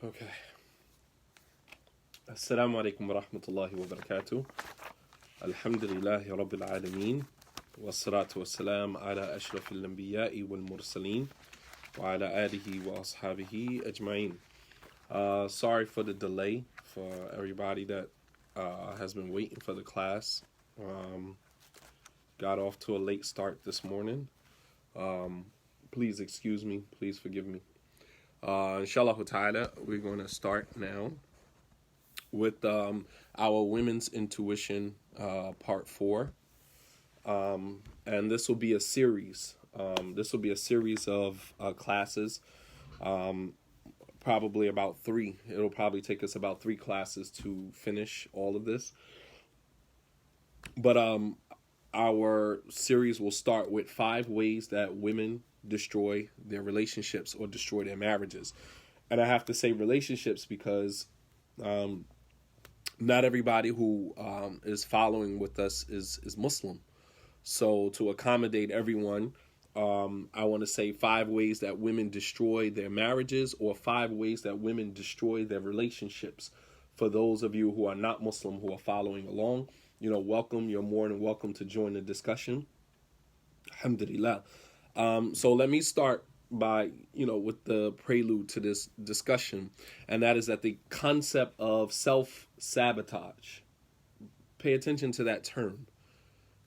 Okay. Assalamu alaikum wa rahmatullahi wa barakatuh. Alhamdulillahi rabbil alameen. Wassalatu wassalam ala ashrafil anbiya'i wal mursaleen. Wa ala alihi wa ashabihi ajma'in. Sorry for the delay for everybody that has been waiting for the class. Got off to a late start this morning. Please excuse me. Please forgive me. Inshallah ta'ala, we're going to start now with our Women's Intuition Part 4. And this will be a series. This will be a series of classes, probably about 3. It'll probably take us about 3 classes to finish all of this. But our series will start with 5 ways that women destroy their relationships or destroy their marriages. And I have to say relationships because not everybody who is following with us is Muslim. So to accommodate everyone, I want to say 5 ways that women destroy their marriages, or 5 ways that women destroy their relationships. For those of you who are not Muslim who are following along, welcome. You're more than welcome to join the discussion. Alhamdulillah. So let me start by, with the prelude to this discussion, and that is that the concept of self-sabotage. Pay attention to that term.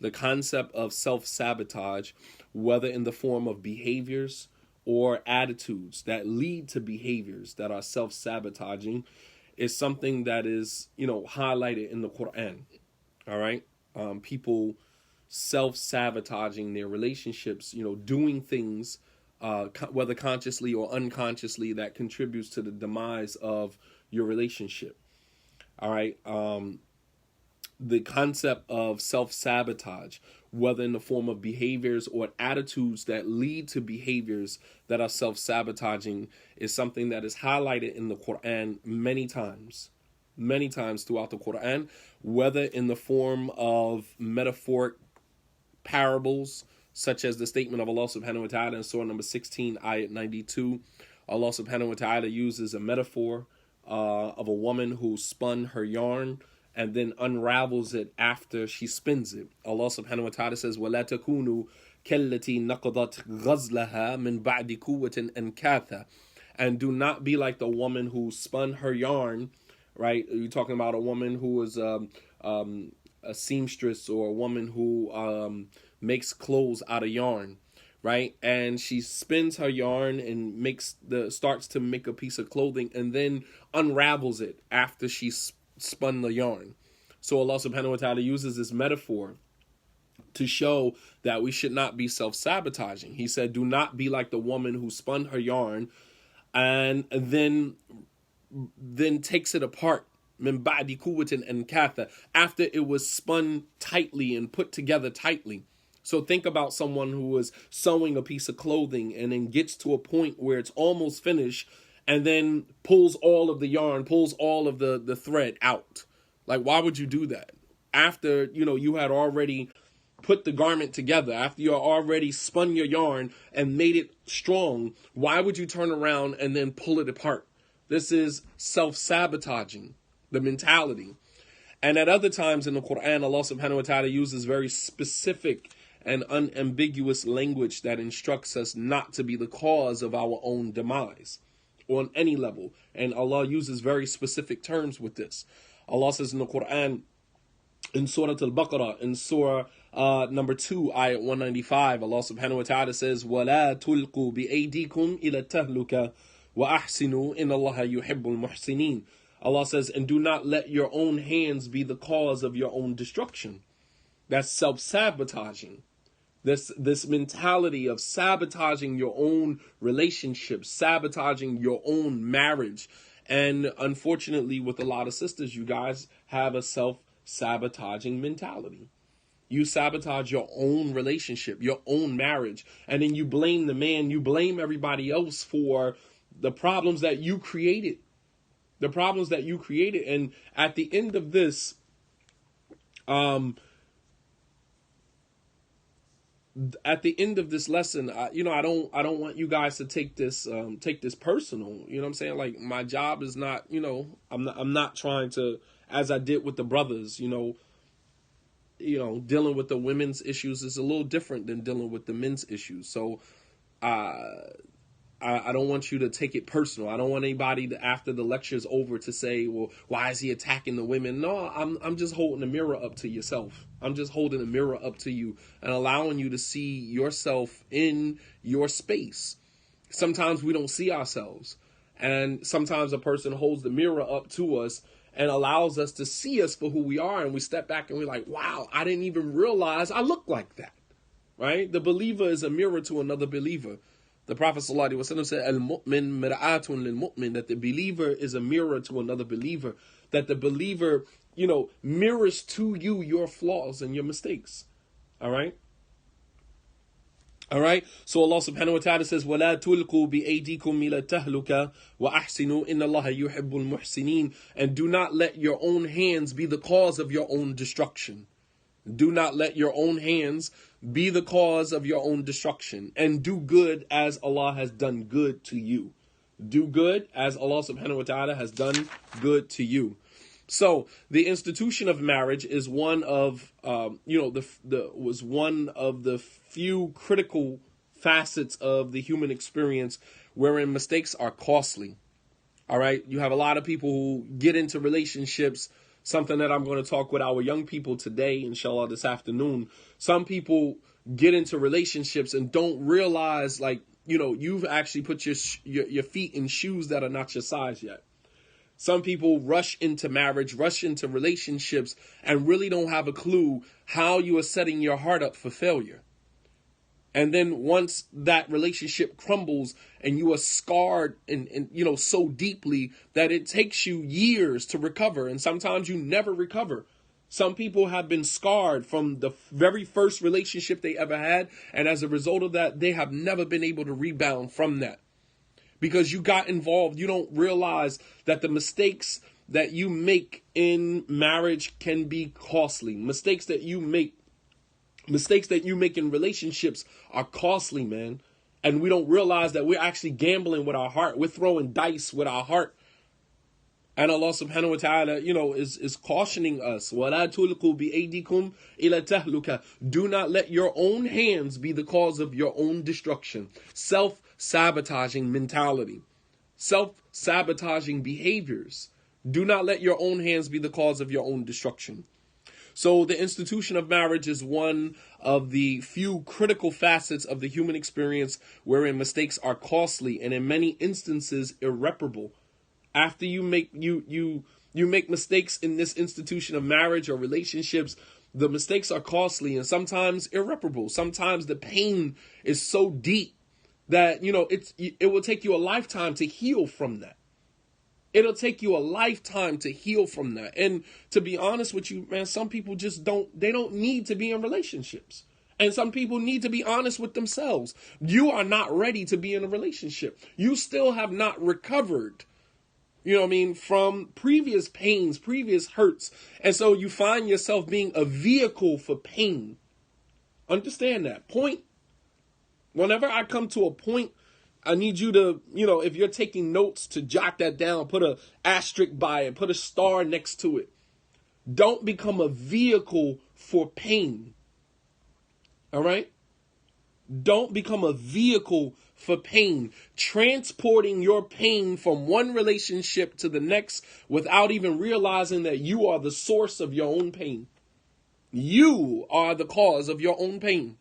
The concept of self-sabotage, whether in the form of behaviors or attitudes that lead to behaviors that are self-sabotaging, is something that is, highlighted in the Quran. All right? People self-sabotaging their relationships, doing things, whether consciously or unconsciously, that contributes to the demise of your relationship. All right. The concept of self-sabotage, whether in the form of behaviors or attitudes that lead to behaviors that are self-sabotaging, is something that is highlighted in the Quran many times throughout the Quran, whether in the form of metaphoric parables, such as the statement of Allah subhanahu wa ta'ala in surah number 16, ayat 92. Allah subhanahu wa ta'ala uses a metaphor of a woman who spun her yarn and then unravels it after she spins it. Allah subhanahu wa ta'ala says, وَلَا تَكُونُوا كَالَّتِي نَقَضَتْ غَزْلَهَا مِنْ بَعْدِ قُوَّةٍ أَنْكَاثًا. And do not be like the woman who spun her yarn, right? You're talking about a woman who is a seamstress, or a woman who makes clothes out of yarn, right? And she spins her yarn and starts to make a piece of clothing, and then unravels it after she spun the yarn. So Allah subhanahu wa ta'ala uses this metaphor to show that we should not be self-sabotaging. He said, do not be like the woman who spun her yarn and then takes it apart, min ba'di quwwatin ankatha, after it was spun tightly and put together tightly. So think about someone who was sewing a piece of clothing and then gets to a point where it's almost finished and then pulls all of the yarn, pulls all of the thread out. Like, why would you do that? After, you had already put the garment together, after you already spun your yarn and made it strong, why would you turn around and then pull it apart? This is self-sabotaging, the mentality. And at other times in the Quran, Allah subhanahu wa ta'ala uses very specific and unambiguous language that instructs us not to be the cause of our own demise on any level. And Allah uses very specific terms with this. Allah says in the Quran, in Surah Al-Baqarah, in Surah number 2, ayat 195, Allah subhanahu wa ta'ala says, وَلَا تُلْقُوا بِأَيْدِيكُمْ إِلَى التَّهْلُكَةِ وَأَحْسِنُوا إِنَّ اللَّهَ يُحِبُّ الْمُحْسِنِينَ. Allah says, and do not let your own hands be the cause of your own destruction. That's self-sabotaging. This mentality of sabotaging your own relationship, sabotaging your own marriage. And unfortunately, with a lot of sisters, you guys have a self-sabotaging mentality. You sabotage your own relationship, your own marriage, and then you blame the man, you blame everybody else for the problems that you created. And at the end of this, at the end of this lesson, I don't want you guys to take this personal. You know what I'm saying? Like, my job is not, I'm not trying to, as I did with the brothers, dealing with the women's issues is a little different than dealing with the men's issues. So I don't want you to take it personal. I don't want anybody to, after the lecture's over, to say, well, why is he attacking the women? No, I'm just holding a mirror up to yourself. I'm just holding a mirror up to you and allowing you to see yourself in your space. Sometimes we don't see ourselves. And sometimes a person holds the mirror up to us and allows us to see us for who we are. And we step back and we're like, wow, I didn't even realize I look like that. Right? The believer is a mirror to another believer. The Prophet ﷺ said, Al-mu'min mir'atun lil-mu'min, that the believer is a mirror to another believer. That the believer, mirrors to you your flaws and your mistakes. All right? All right? So Allah subhanahu wa ta'ala says, وَلَا تُلْقُوا بِأَيْدِيكُمْ إِلَى التَّهْلُكَةِ وَأَحْسِنُوا إِنَّ اللَّهَ يُحِبُّ الْمُحْسِنِينَ. And do not let your own hands be the cause of your own destruction. Do not let your own hands be the cause of your own destruction. And do good as Allah has done good to you. Do good as Allah subhanahu wa ta'ala has done good to you. So the institution of marriage is one of, was one of the few critical facets of the human experience wherein mistakes are costly. All right. You have a lot of people who get into relationships, something that I'm going to talk with our young people today, inshallah, this afternoon. Some people get into relationships and don't realize, you've actually put your feet in shoes that are not your size yet. Some people rush into marriage, rush into relationships, and really don't have a clue how you are setting your heart up for failure. And then once that relationship crumbles and you are scarred and so deeply that it takes you years to recover, and sometimes you never recover. Some people have been scarred from the very first relationship they ever had, and as a result of that, they have never been able to rebound from that. Because you got involved, you don't realize that the mistakes that you make in marriage can be costly. Mistakes that you make in relationships are costly, man. And we don't realize that we're actually gambling with our heart. We're throwing dice with our heart. And Allah subhanahu wa ta'ala, is cautioning us. وَلَا تُلْقُوا بِأَيْدِكُمْ إِلَى التَّهْلُكَةِ. Do not let your own hands be the cause of your own destruction. Self-sabotaging mentality. Self-sabotaging behaviors. Do not let your own hands be the cause of your own destruction. So the institution of marriage is one of the few critical facets of the human experience wherein mistakes are costly and in many instances irreparable. After you make mistakes in this institution of marriage or relationships, the mistakes are costly and sometimes irreparable. Sometimes the pain is so deep that it will take you a lifetime to heal from that. It'll take you a lifetime to heal from that. And to be honest with you, man, some people just don't need to be in relationships. And some people need to be honest with themselves. You are not ready to be in a relationship. You still have not recovered, from previous pains, previous hurts. And so you find yourself being a vehicle for pain. Understand that. Whenever I come to a point, I need you to, if you're taking notes, to jot that down, put an asterisk by it, put a star next to it. Don't become a vehicle for pain. All right? Don't become a vehicle for pain, transporting your pain from one relationship to the next without even realizing that you are the source of your own pain. You are the cause of your own pain.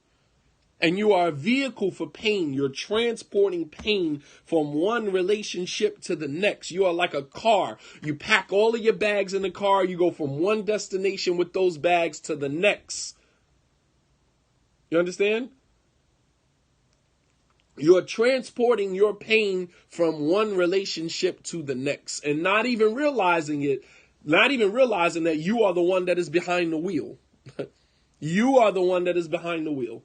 And you are a vehicle for pain. You're transporting pain from one relationship to the next. You are like a car. You pack all of your bags in the car. You go from one destination with those bags to the next. You understand? You're transporting your pain from one relationship to the next and not even realizing that you are the one that is behind the wheel. You are the one that is behind the wheel.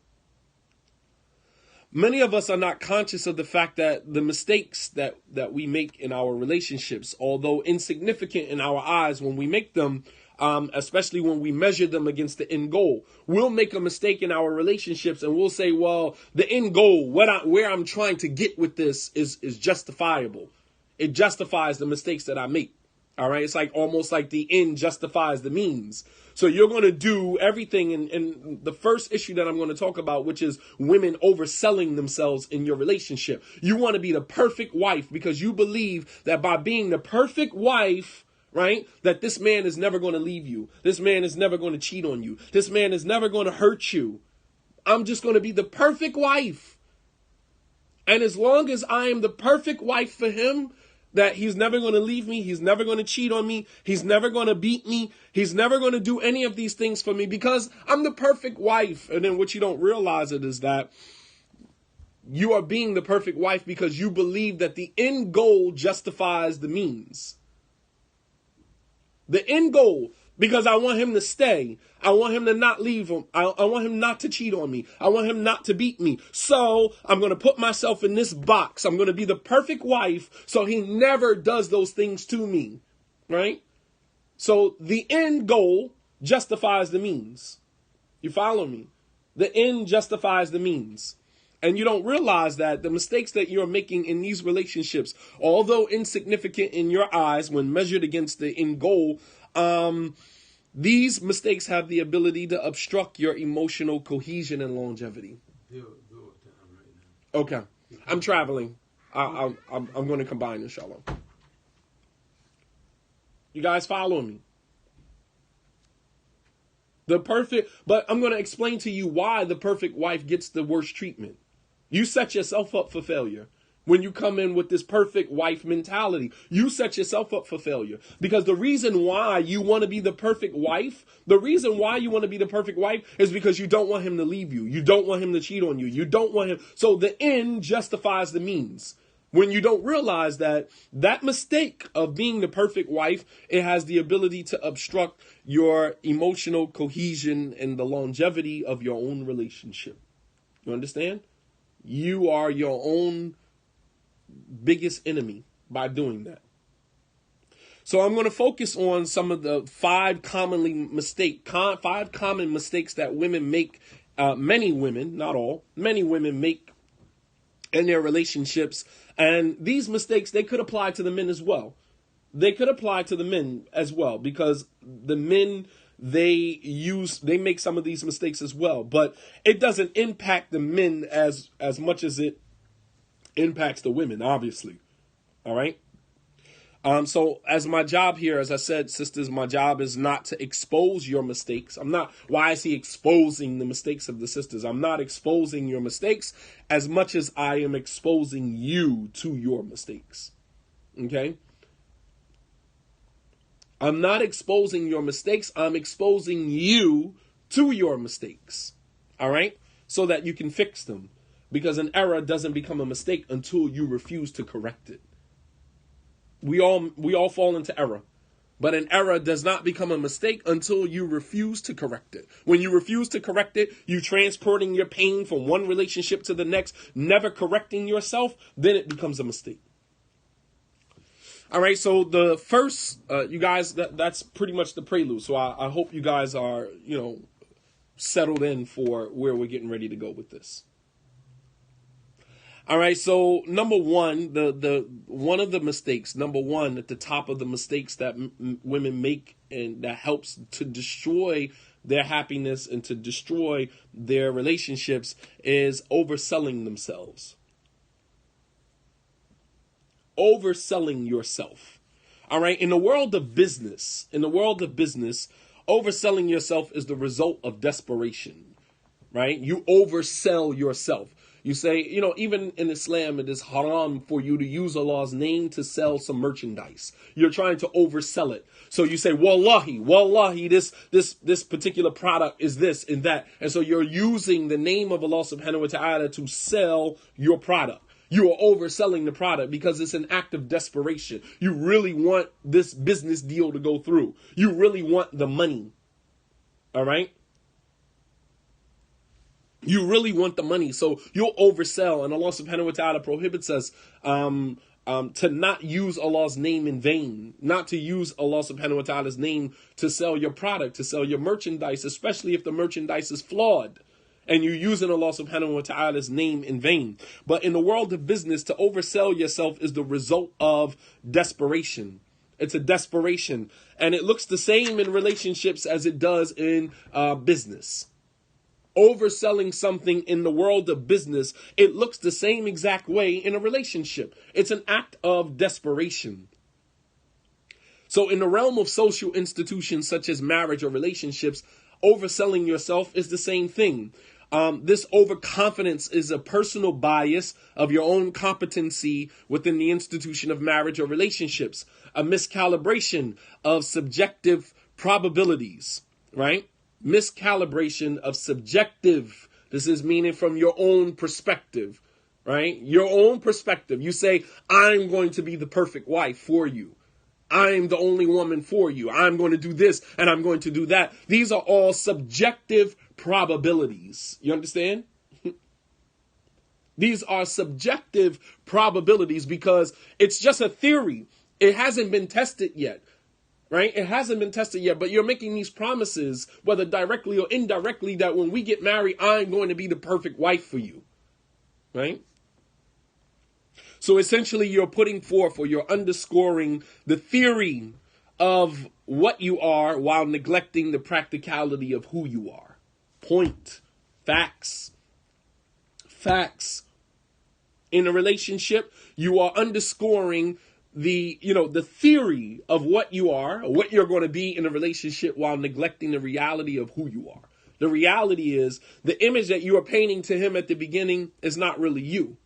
Many of us are not conscious of the fact that the mistakes that we make in our relationships, although insignificant in our eyes when we make them, especially when we measure them against the end goal. We'll make a mistake in our relationships and we'll say, well, the end goal, where I'm trying to get with this is justifiable. It justifies the mistakes that I make. All right. It's like almost like the end justifies the means. So you're going to do everything. And the first issue that I'm going to talk about, which is women overselling themselves in your relationship. You want to be the perfect wife because you believe that by being the perfect wife, right, that this man is never going to leave you. This man is never going to cheat on you. This man is never going to hurt you. I'm just going to be the perfect wife. And as long as I am the perfect wife for him, that he's never going to leave me, he's never going to cheat on me, he's never going to beat me, he's never going to do any of these things for me because I'm the perfect wife. And then what you don't realize it is that you are being the perfect wife because you believe that the end goal justifies the means. The end goal, because I want him to stay. I want him to not leave him. I want him not to cheat on me. I want him not to beat me. So I'm going to put myself in this box. I'm going to be the perfect wife so he never does those things to me. Right? So the end goal justifies the means. You follow me? The end justifies the means. And you don't realize that the mistakes that you're making in these relationships, although insignificant in your eyes when measured against the end goal, these mistakes have the ability to obstruct your emotional cohesion and longevity. Okay. I'm traveling. I'm going to combine, inshallah. You guys follow me? But I'm going to explain to you why the perfect wife gets the worst treatment. You set yourself up for failure. When you come in with this perfect wife mentality, you set yourself up for failure. Because the reason why you want to be the perfect wife, is because you don't want him to leave you. You don't want him to cheat on you. You don't want him. So the end justifies the means. When you don't realize that mistake of being the perfect wife, it has the ability to obstruct your emotional cohesion and the longevity of your own relationship. You understand? You are your own biggest enemy by doing that. So I'm going to focus on some of the five common mistakes that women make. Many women, not all, many women make in their relationships. And these mistakes, they could apply to the men as well. Because the men, they make some of these mistakes as well. But it doesn't impact the men as much as it impacts the women, obviously. All right. So as my job here, as I said, sisters, my job is not to expose your mistakes. Why is he exposing the mistakes of the sisters? I'm not exposing your mistakes as much as I am exposing you to your mistakes. Okay. I'm not exposing your mistakes. I'm exposing you to your mistakes. All right. So that you can fix them. Because an error doesn't become a mistake until you refuse to correct it. We all fall into error. But an error does not become a mistake until you refuse to correct it. When you refuse to correct it, you transporting your pain from one relationship to the next, never correcting yourself, then it becomes a mistake. All right, so the first, you guys, that's pretty much the prelude. So I hope you guys are, settled in for where we're getting ready to go with this. All right, so number one, one of the mistakes, number one, at the top of the mistakes that women make and that helps to destroy their happiness and to destroy their relationships is overselling themselves. Overselling yourself. All right, in the world of business, overselling yourself is the result of desperation, right? You oversell yourself. You say, even in Islam, it is haram for you to use Allah's name to sell some merchandise. You're trying to oversell it. So you say, wallahi, this particular product is this and that. And so you're using the name of Allah subhanahu wa ta'ala to sell your product. You are overselling the product because it's an act of desperation. You really want this business deal to go through. You really want the money. All right? You really want the money, so you'll oversell, and Allah subhanahu wa ta'ala prohibits us to not use Allah's name in vain, not to use Allah subhanahu wa ta'ala's name to sell your product, to sell your merchandise, especially if the merchandise is flawed and you're using Allah subhanahu wa ta'ala's name in vain. But in the world of business, to oversell yourself is the result of desperation. It's a desperation. And it looks the same in relationships as it does in business. Overselling something in the world of business, it looks the same exact way in a relationship. It's an act of desperation. So in the realm of social institutions such as marriage or relationships, overselling yourself is the same thing. This overconfidence is a personal bias of your own competency within the institution of marriage or relationships, a miscalibration of subjective probabilities, right? Miscalibration of subjective. This is meaning from your own perspective, right? Your own perspective. You say, I'm going to be the perfect wife for you. I'm the only woman for you. I'm going to do this and I'm going to do that. These are all subjective probabilities. You understand? These are subjective probabilities because it's just a theory. It hasn't been tested yet. Right? It hasn't been tested yet, but you're making these promises, whether directly or indirectly, that when we get married, I'm going to be the perfect wife for you. Right? So essentially, you're putting forth, or you're underscoring the theory of what you are while neglecting the practicality of who you are. Point. Facts. Facts. In a relationship, you are underscoring the theory of what you are, or what you're going to be in a relationship while neglecting the reality of who you are. The reality is the image that you are painting to him at the beginning is not really you.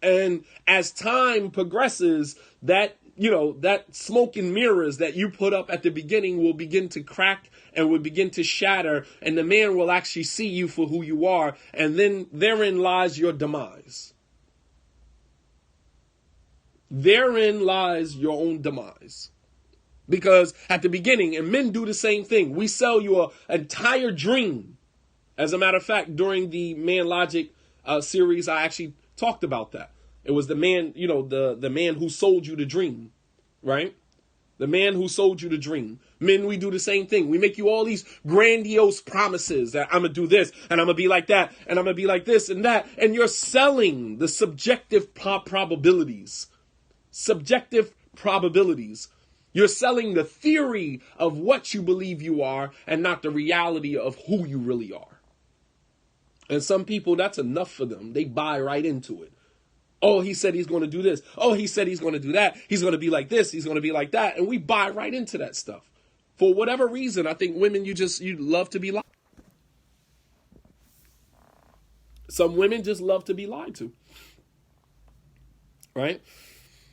And as time progresses, that smoke and mirrors that you put up at the beginning will begin to crack and will begin to shatter, and the man will actually see you for who you are, and then therein lies your demise. Therein lies your own demise. Because at the beginning, and men do the same thing, we sell you an entire dream. As a matter of fact, during the Man Logic series, I actually talked about that. It was the man, the man who sold you the dream, right? The man who sold you the dream. Men, we do the same thing. We make you all these grandiose promises that I'm going to do this, and I'm going to be like that, and I'm going to be like this and that. And you're selling the subjective probabilities. Subjective probabilities. You're selling the theory of what you believe you are and not the reality of who you really are. And some people, that's enough for them. They buy right into it. Oh, he said he's going to do this. Oh, he said he's going to do that. He's going to be like this. He's going to be like that. And we buy right into that stuff. For whatever reason, I think women, you love to be lied. Some women just love to be lied to. Right?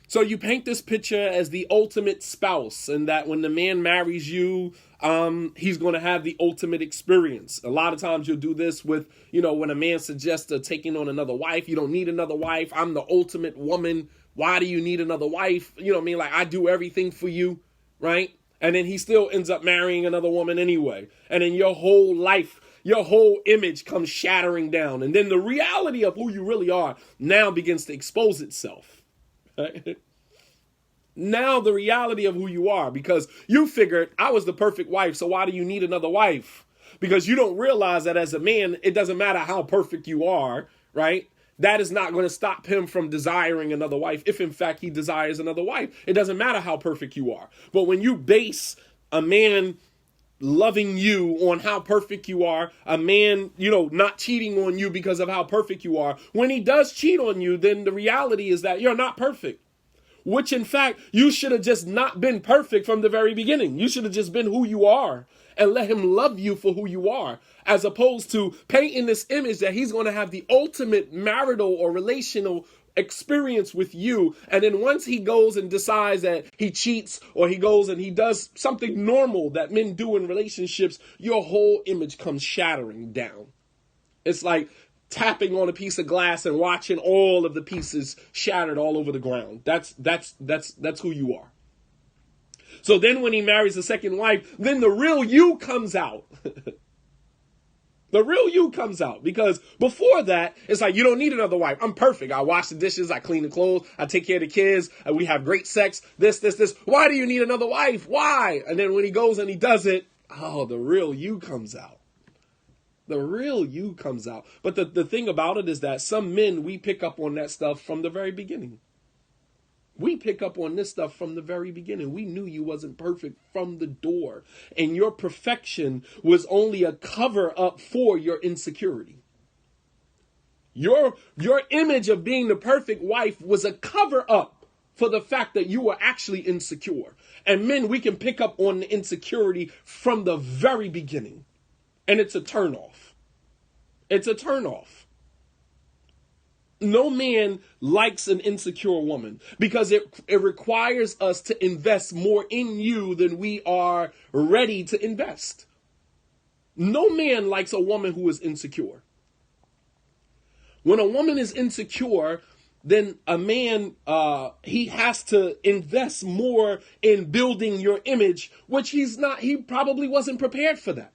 So you paint this picture as the ultimate spouse, and that when the man marries you, he's going to have the ultimate experience. A lot of times you'll do this with, when a man suggests taking on another wife. You don't need another wife. I'm the ultimate woman. Why do you need another wife? You know what I mean? Like, I do everything for you, right? And then he still ends up marrying another woman anyway. And then your whole life, your whole image comes shattering down. And then the reality of who you really are now begins to expose itself. Right? Now the reality of who you are, because you figured I was the perfect wife, so why do you need another wife? Because you don't realize that as a man, it doesn't matter how perfect you are, right? That is not going to stop him from desiring another wife, if in fact he desires another wife. It doesn't matter how perfect you are. But when you base a man loving you on how perfect you are, a man, not cheating on you because of how perfect you are, when he does cheat on you, then the reality is that you're not perfect. Which, in fact, you should have just not been perfect from the very beginning. You should have just been who you are and let him love you for who you are, as opposed to painting this image that he's going to have the ultimate marital or relational experience with you. And then once he goes and decides that he cheats, or he goes and he does something normal that men do in relationships, your whole image comes shattering down. It's like tapping on a piece of glass and watching all of the pieces shattered all over the ground. That's who you are. So then when he marries a second wife, then the real you comes out. The real you comes out, because before that, it's like, you don't need another wife. I'm perfect. I wash the dishes. I clean the clothes. I take care of the kids. We have great sex. This. Why do you need another wife? Why? And then when he goes and he does it, oh, the real you comes out. The real you comes out. But the thing about it is that some men, we pick up on that stuff from the very beginning. We pick up on this stuff from the very beginning. We knew you wasn't perfect from the door. And your perfection was only a cover up for your insecurity. Your image of being the perfect wife was a cover up for the fact that you were actually insecure. And men, we can pick up on the insecurity from the very beginning. And it's a turnoff. It's a turnoff. No man likes an insecure woman, because it requires us to invest more in you than we are ready to invest. No man likes a woman who is insecure. When a woman is insecure, then a man, he has to invest more in building your image, which he probably wasn't prepared for that.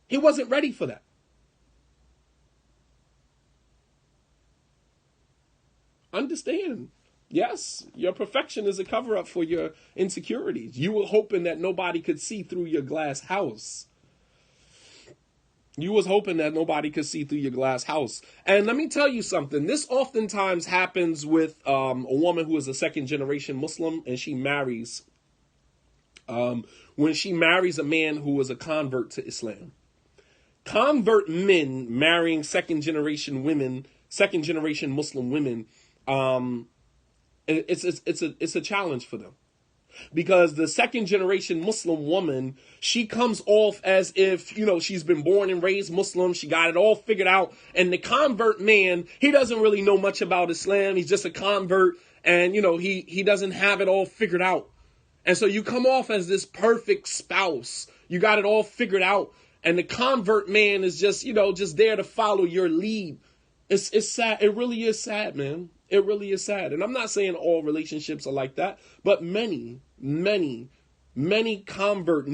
He wasn't ready for that. Understand, yes, your perfection is a cover-up for your insecurities. You were hoping that nobody could see through your glass house. You was hoping that nobody could see through your glass house. And let me tell you something. This oftentimes happens with a woman who is a second-generation Muslim, and she marries, when she marries a man who is a convert to Islam. Convert men marrying second-generation women, second-generation Muslim women, it's a challenge for them, because the second generation Muslim woman, she comes off as if, she's been born and raised Muslim. She got it all figured out. And the convert man, he doesn't really know much about Islam. He's just a convert, and, he doesn't have it all figured out. And so you come off as this perfect spouse. You got it all figured out. And the convert man is just there to follow your lead. It's sad. It really is sad, man. It really is sad. And I'm not saying all relationships are like that, but many new convert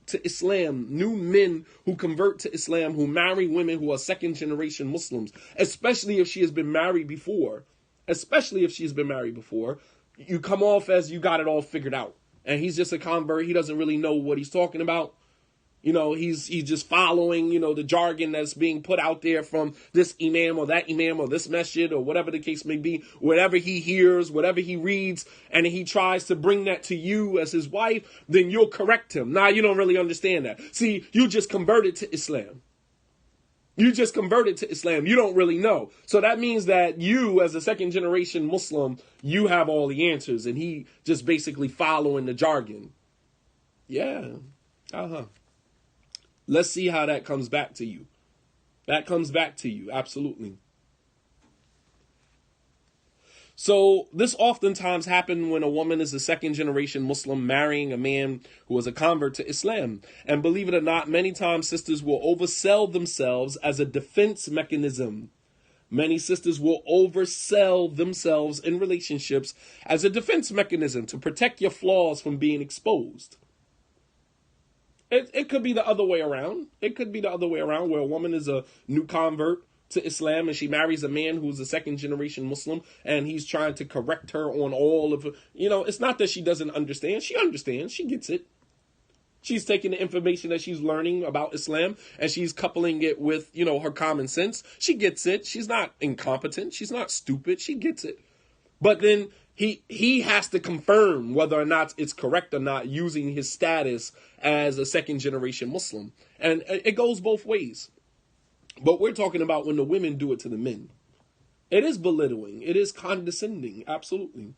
to Islam, new men who convert to Islam, who marry women who are second generation Muslims, especially if she has been married before, you come off as you got it all figured out. And he's just a convert. He doesn't really know what he's talking about. He's just following, the jargon that's being put out there from this imam or that imam or this masjid or whatever the case may be, whatever he hears, whatever he reads, and he tries to bring that to you as his wife, then you'll correct him. Nah, you don't really understand that. See, you just converted to Islam. You don't really know. So that means that you, as a second generation Muslim, you have all the answers, and he just basically following the jargon. Yeah. Let's see how that comes back to you. Absolutely. So this oftentimes happens when a woman is a second generation Muslim marrying a man who is a convert to Islam. And believe it or not, many times sisters will oversell themselves as a defense mechanism. Many sisters will oversell themselves in relationships as a defense mechanism to protect your flaws from being exposed. It could be the other way around. Where a woman is a new convert to Islam and she marries a man who's a second generation Muslim, and he's trying to correct her on all of, it's not that she doesn't understand. She understands. She gets it. She's taking the information that she's learning about Islam and she's coupling it with, her common sense. She gets it. She's not incompetent. She's not stupid. She gets it. But then he has to confirm whether or not it's correct or not using his status as a second generation Muslim. And it goes both ways. But we're talking about when the women do it to the men. It is belittling. It is condescending. Absolutely.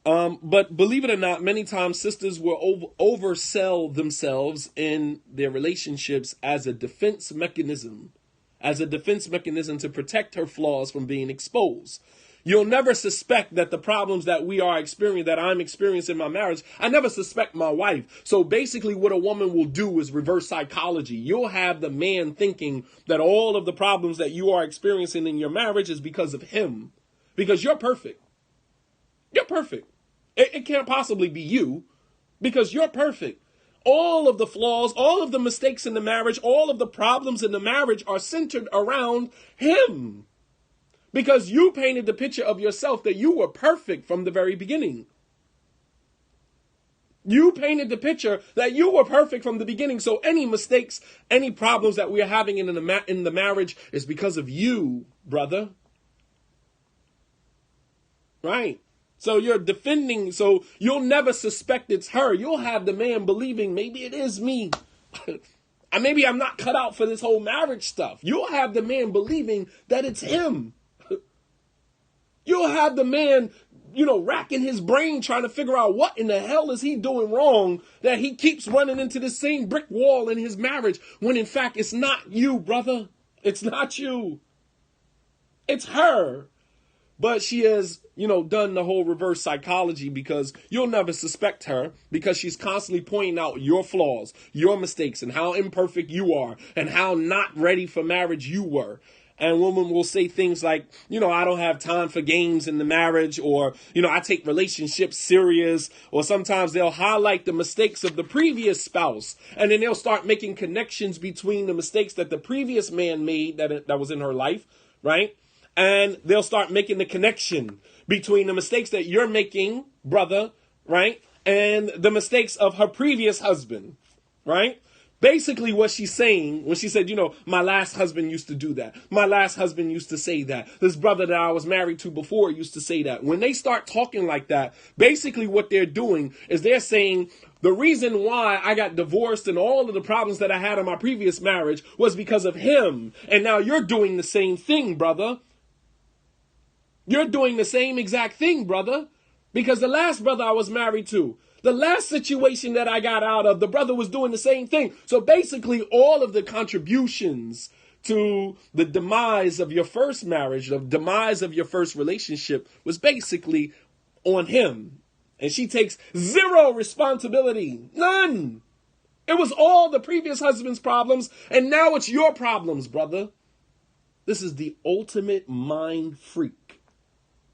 But believe it or not, many times sisters will oversell themselves in their relationships as a defense mechanism. To protect her flaws from being exposed. You'll never suspect that the problems that I'm experiencing in my marriage, I never suspect my wife. So basically what a woman will do is reverse psychology. You'll have the man thinking that all of the problems that you are experiencing in your marriage is because of him. Because you're perfect. It can't possibly be you, because you're perfect. All of the flaws, all of the mistakes in the marriage, all of the problems in the marriage are centered around him. Because you painted the picture of yourself that you were perfect from the very beginning. You painted the picture that you were perfect from the beginning. So any mistakes, any problems that we are having in the marriage is because of you, brother. Right? So you're defending, so you'll never suspect it's her. You'll have the man believing maybe it is me. Maybe I'm not cut out for this whole marriage stuff. You'll have the man believing that it's him. You'll have the man, racking his brain trying to figure out what in the hell is he doing wrong that he keeps running into the same brick wall in his marriage when in fact it's not you, brother. It's not you. It's her. But she has, done the whole reverse psychology because you'll never suspect her because she's constantly pointing out your flaws, your mistakes, and how imperfect you are and how not ready for marriage you were. And women will say things like, I don't have time for games in the marriage, or, I take relationships serious, or sometimes they'll highlight the mistakes of the previous spouse. And then they'll start making connections between the mistakes that the previous man made that was in her life, right? And they'll start making the connection between the mistakes that you're making, brother, right? And the mistakes of her previous husband, right? Basically what she's saying when she said, my last husband used to do that. My last husband used to say that. This brother that I was married to before used to say that. When they start talking like that, basically what they're doing is they're saying the reason why I got divorced and all of the problems that I had in my previous marriage was because of him. And now you're doing the same thing, brother. You're doing the same exact thing, brother. Because the last brother I was married to, the last situation that I got out of, the brother was doing the same thing. So basically all of the contributions to the demise of your first marriage, the demise of your first relationship was basically on him. And she takes zero responsibility. None. It was all the previous husband's problems. And now it's your problems, brother. This is the ultimate mind freak.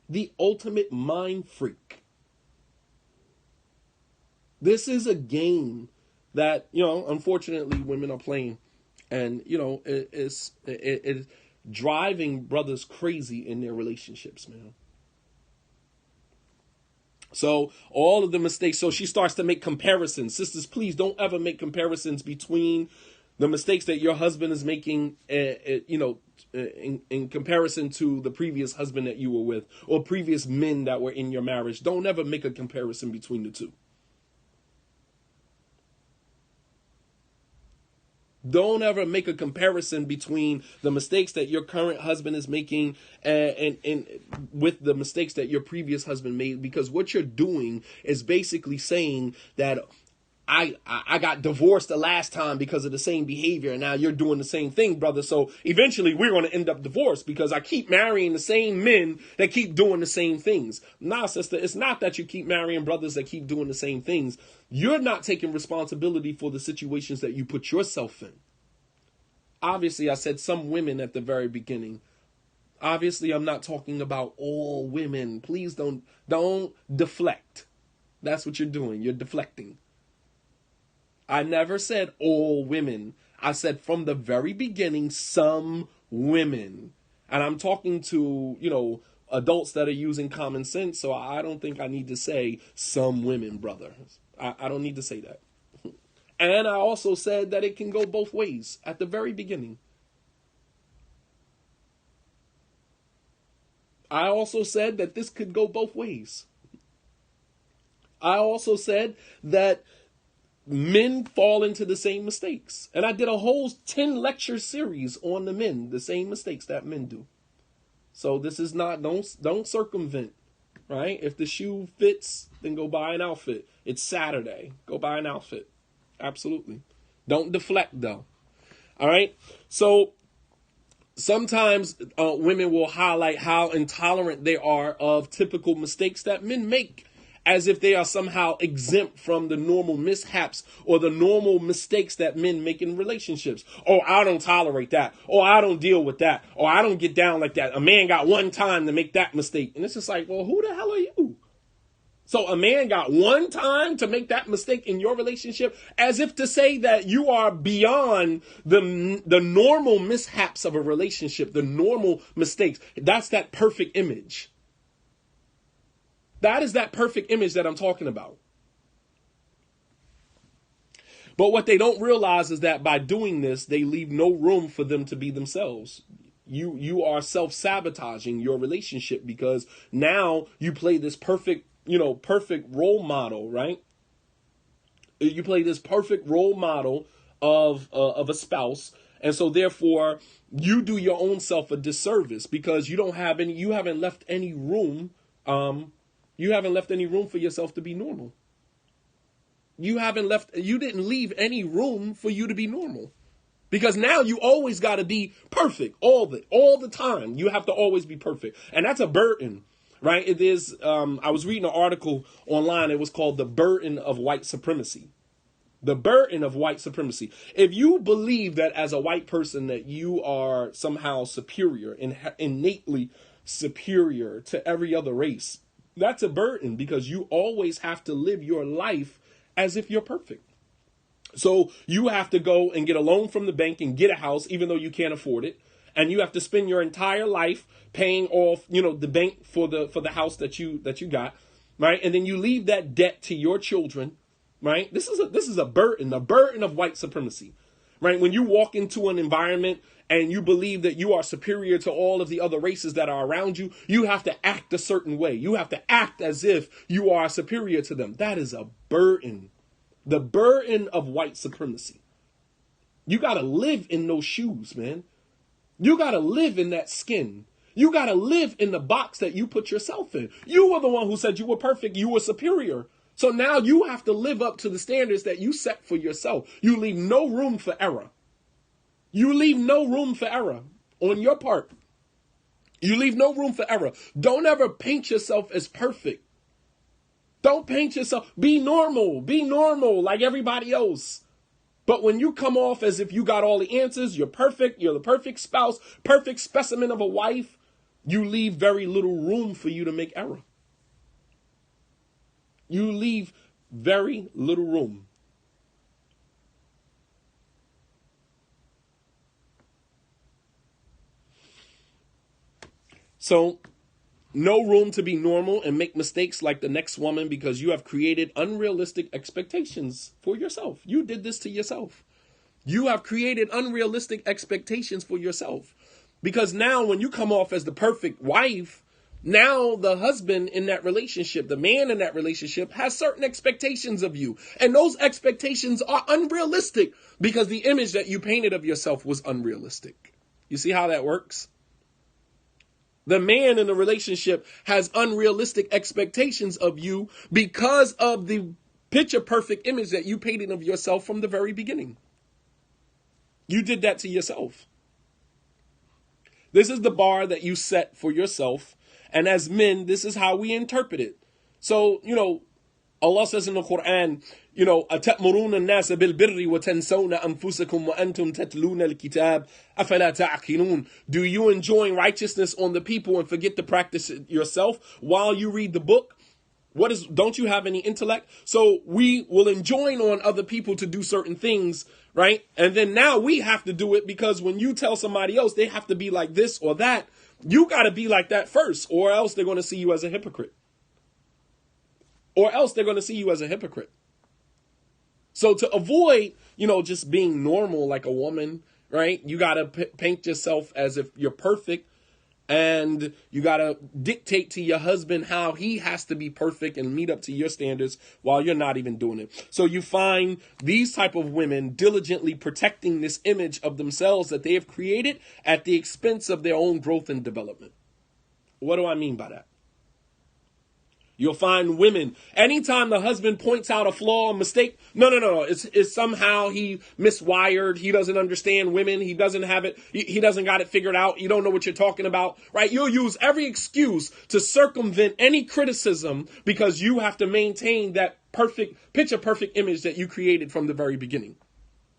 The ultimate mind freak. This is a game that, unfortunately women are playing. And, it's driving brothers crazy in their relationships, man. So all of the mistakes. So she starts to make comparisons. Sisters, please don't ever make comparisons between the mistakes that your husband is making, in comparison to the previous husband that you were with or previous men that were in your marriage. Don't ever make a comparison between the two. Don't ever make a comparison between the mistakes that your current husband is making and with the mistakes that your previous husband made, because what you're doing is basically saying that I got divorced the last time because of the same behavior, and now you're doing the same thing, brother. So eventually we're going to end up divorced because I keep marrying the same men that keep doing the same things. Nah, sister, it's not that you keep marrying brothers that keep doing the same things. You're not taking responsibility for the situations that you put yourself in. Obviously, I said some women at the very beginning. Obviously, I'm not talking about all women. Please don't deflect. That's what you're doing. You're deflecting. I never said all women. I said from the very beginning, some women. And I'm talking to, adults that are using common sense. So I don't think I need to say some women, brother. I don't need to say that. And I also said that it can go both ways at the very beginning. I also said that this could go both ways. I also said that men fall into the same mistakes. And I did a whole 10 lecture series on the men, the same mistakes that men do. So this is not, don't circumvent, right? If the shoe fits, then go buy an outfit. It's Saturday. Go buy an outfit. Absolutely. Don't deflect though. All right. So sometimes women will highlight how intolerant they are of typical mistakes that men make, as if they are somehow exempt from the normal mishaps or the normal mistakes that men make in relationships. Oh, I don't tolerate that. Oh, I don't deal with that. Oh, I don't get down like that. A man got one time to make that mistake. And it's just like, well, who the hell are you? So a man got one time to make that mistake in your relationship, as if to say that you are beyond the normal mishaps of a relationship, the normal mistakes. That's that perfect image. That is that perfect image that I'm talking about. But what they don't realize is that by doing this, they leave no room for them to be themselves. You are self-sabotaging your relationship because now you play this perfect role model, right? You play this perfect role model of a spouse, and so therefore you do your own self a disservice because you haven't left any room for yourself to be normal. You didn't leave any room for you to be normal. Because now you always got to be perfect all the time. You have to always be perfect. And that's a burden, right? It is, I was reading an article online. It was called The Burden of White Supremacy. The burden of white supremacy. If you believe that as a white person that you are somehow superior, innately superior to every other race, that's a burden because you always have to live your life as if you're perfect. So you have to go and get a loan from the bank and get a house, even though you can't afford it. And you have to spend your entire life paying off, the bank for the house that you got, right? And then you leave that debt to your children, right? This is a burden of white supremacy, right? When you walk into an environment and you believe that you are superior to all of the other races that are around you, you have to act a certain way. You have to act as if you are superior to them. That is a burden. The burden of white supremacy. You got to live in those shoes, man. You got to live in that skin. You got to live in the box that you put yourself in. You were the one who said you were perfect. You were superior. So now you have to live up to the standards that you set for yourself. You leave no room for error. You leave no room for error on your part. You leave no room for error. Don't ever paint yourself as perfect. Don't paint yourself. Be normal. Be normal like everybody else. But when you come off as if you got all the answers, you're perfect, you're the perfect spouse, perfect specimen of a wife, you leave very little room for you to make error. You leave very little room. So, no room to be normal and make mistakes like the next woman because you have created unrealistic expectations for yourself. You did this to yourself. You have created unrealistic expectations for yourself. Because now when you come off as the perfect wife, now the husband in that relationship, the man in that relationship has certain expectations of you. And those expectations are unrealistic because the image that you painted of yourself was unrealistic. You see how that works? The man in the relationship has unrealistic expectations of you because of the picture perfect image that you painted of yourself from the very beginning. You did that to yourself. This is the bar that you set for yourself. And as men, this is how we interpret it. So, Allah says in the Quran, أَتَأْمُرُونَ النَّاسَ بِالْبِرِّ وَتَنْسَوْنَ أَنفُسَكُمْ وَأَنْتُمْ تَتْلُونَ الْكِتَابَ أَفَلَا تَعْقِلُونَ. Do you enjoin righteousness on the people and forget to practice it yourself while you read the book? Don't you have any intellect? So we will enjoin on other people to do certain things, right? And then now we have to do it because when you tell somebody else they have to be like this or that, you got to be like that first, or else they're going to see you as a hypocrite. So to avoid, just being normal like a woman, right? You got to paint yourself as if you're perfect, and you got to dictate to your husband how he has to be perfect and meet up to your standards while you're not even doing it. So you find these type of women diligently protecting this image of themselves that they have created at the expense of their own growth and development. What do I mean by that? You'll find women, anytime the husband points out a flaw, a mistake, no. It's somehow he miswired. He doesn't understand women. He doesn't have it. He doesn't got it figured out. You don't know what you're talking about, right? You'll use every excuse to circumvent any criticism because you have to maintain that picture perfect image that you created from the very beginning.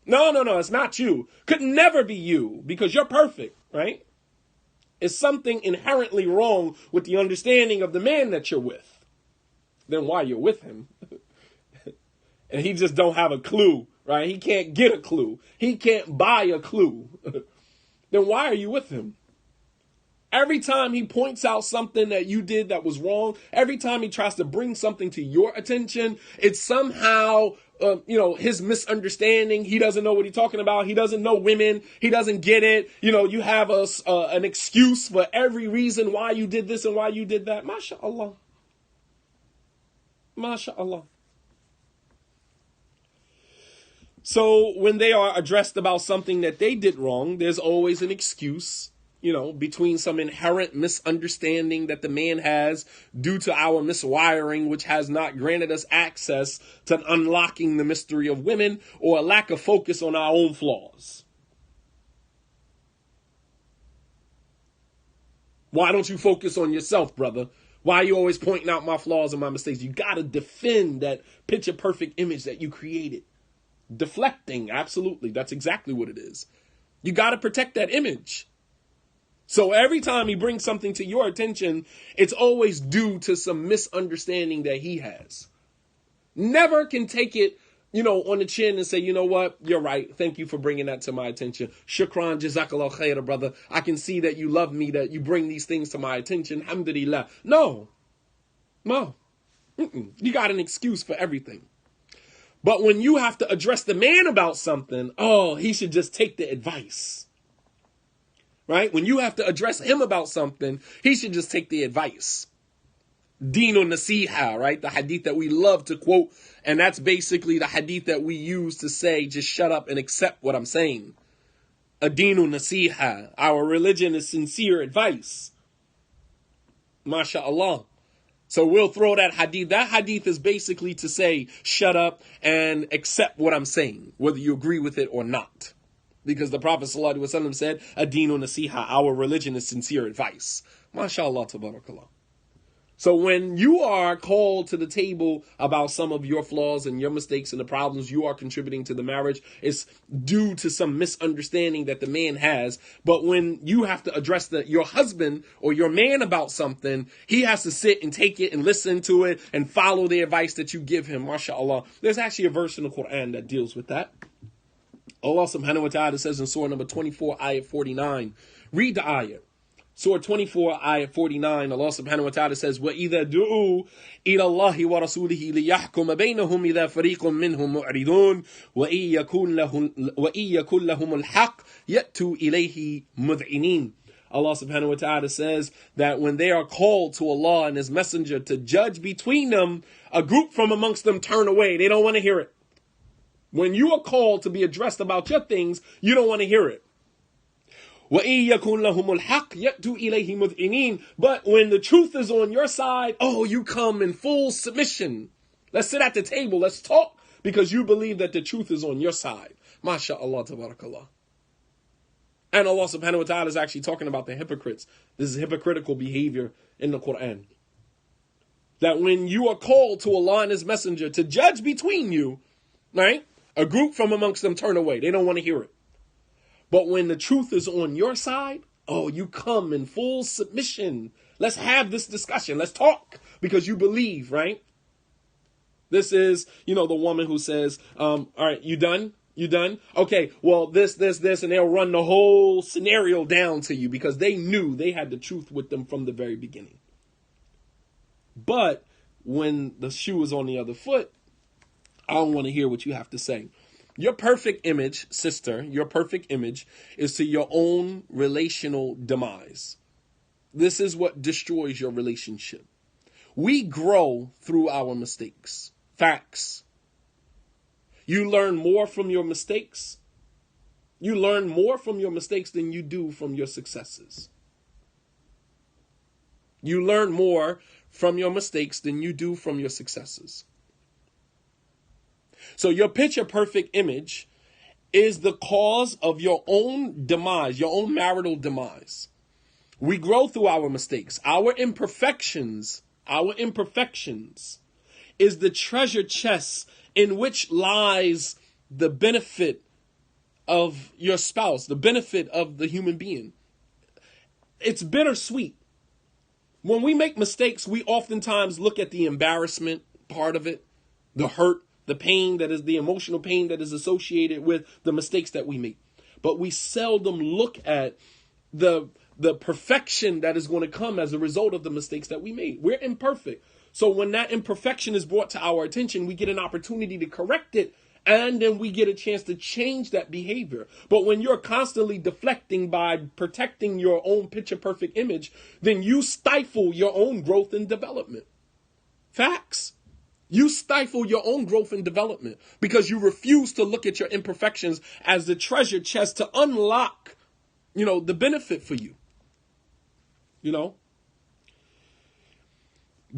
No, it's not you. Could never be you because you're perfect, right? It's something inherently wrong with the understanding of the man that you're with. than why you're with him. And he just don't have a clue, right? He can't get a clue. He can't buy a clue. Then why are you with him? Every time he points out something that you did that was wrong, every time he tries to bring something to your attention, it's somehow, his misunderstanding. He doesn't know what he's talking about. He doesn't know women. He doesn't get it. You have an excuse for every reason why you did this and why you did that. MashaAllah. MashaAllah. So when they are addressed about something that they did wrong, there's always an excuse, between some inherent misunderstanding that the man has due to our miswiring, which has not granted us access to unlocking the mystery of women, or a lack of focus on our own flaws. Why don't you focus on yourself, brother? Why are you always pointing out my flaws and my mistakes? You got to defend that picture perfect image that you created. Deflecting, absolutely. That's exactly what it is. You got to protect that image. So every time he brings something to your attention, it's always due to some misunderstanding that he has. Never can take it, on the chin and say, you know what, you're right. Thank you for bringing that to my attention. Shukran, jazakallah khair, brother. I can see that you love me, that you bring these things to my attention. Alhamdulillah. No. You got an excuse for everything. But when you have to address the man about something, he should just take the advice. Right? When you have to address him about something, he should just take the advice. Deen nasiha, right? The hadith that we love to quote. And that's basically the hadith that we use to say, just shut up and accept what I'm saying. Adinu nasiha. Our religion is sincere advice. MashaAllah. So we'll throw that hadith. That hadith is basically to say, shut up and accept what I'm saying, whether you agree with it or not. Because the Prophet ﷺ said, Adinu nasiha, our religion is sincere advice. MashaAllah, tabarakallah. So when you are called to the table about some of your flaws and your mistakes and the problems you are contributing to the marriage, it's due to some misunderstanding that the man has. But when you have to address your husband or your man about something, he has to sit and take it and listen to it and follow the advice that you give him. MashaAllah. There's actually a verse in the Quran that deals with that. Allah subhanahu wa ta'ala says in Surah number 24, ayat 49. Read the ayat. Surah 24, ayat 49, Allah subhanahu wa ta'ala says, وَإِذَا دُعُوا إِلَى اللَّهِ وَرَسُولِهِ لِيَحْكُمَ بَيْنَهُمْ إِذَا فَرِيقٌ مِّنْهُمْ مُعْرِضُونَ وَإِن يَكُنْ لَهُمُ الْحَقِّ يَأْتُوا إِلَيْهِ مُذْعِنِينَ. Allah subhanahu wa ta'ala says that when they are called to Allah and His Messenger to judge between them, a group from amongst them turn away. They don't want to hear it. When you are called to be addressed about your things, you don't want to hear it. وَإِن يَكُنْ لَهُمُ الْحَقِّ يَأْتُوا إِلَيْهِ مُذْعِنِينَ. But when the truth is on your side, you come in full submission. Let's sit at the table. Let's talk because you believe that the truth is on your side. MashaAllah, tabarakallah. And Allah subhanahu wa ta'ala is actually talking about the hypocrites. This is hypocritical behavior in the Quran. That when you are called to Allah and His Messenger to judge between you, right? A group from amongst them turn away. They don't want to hear it. But when the truth is on your side, you come in full submission. Let's have this discussion. Let's talk because you believe, right? This is, the woman who says, all right, you done? You done? Okay, well, this, and they'll run the whole scenario down to you because they knew they had the truth with them from the very beginning. But when the shoe is on the other foot, I don't want to hear what you have to say. Your perfect image, sister, your perfect image is to your own relational demise. This is what destroys your relationship. We grow through our mistakes. Facts. You learn more from your mistakes. You learn more from your mistakes than you do from your successes. You learn more from your mistakes than you do from your successes. So your picture perfect image is the cause of your own demise, your own marital demise. We grow through our mistakes. Our imperfections is the treasure chest in which lies the benefit of your spouse, the benefit of the human being. It's bittersweet. When we make mistakes, we oftentimes look at the embarrassment part of it, the hurt, the pain that is the emotional pain that is associated with the mistakes that we make. But we seldom look at the perfection that is going to come as a result of the mistakes that we made. We're imperfect. So when that imperfection is brought to our attention, we get an opportunity to correct it, and then we get a chance to change that behavior. But when you're constantly deflecting by protecting your own picture perfect image, then you stifle your own growth and development. Facts. You stifle your own growth and development because you refuse to look at your imperfections as the treasure chest to unlock, the benefit for you.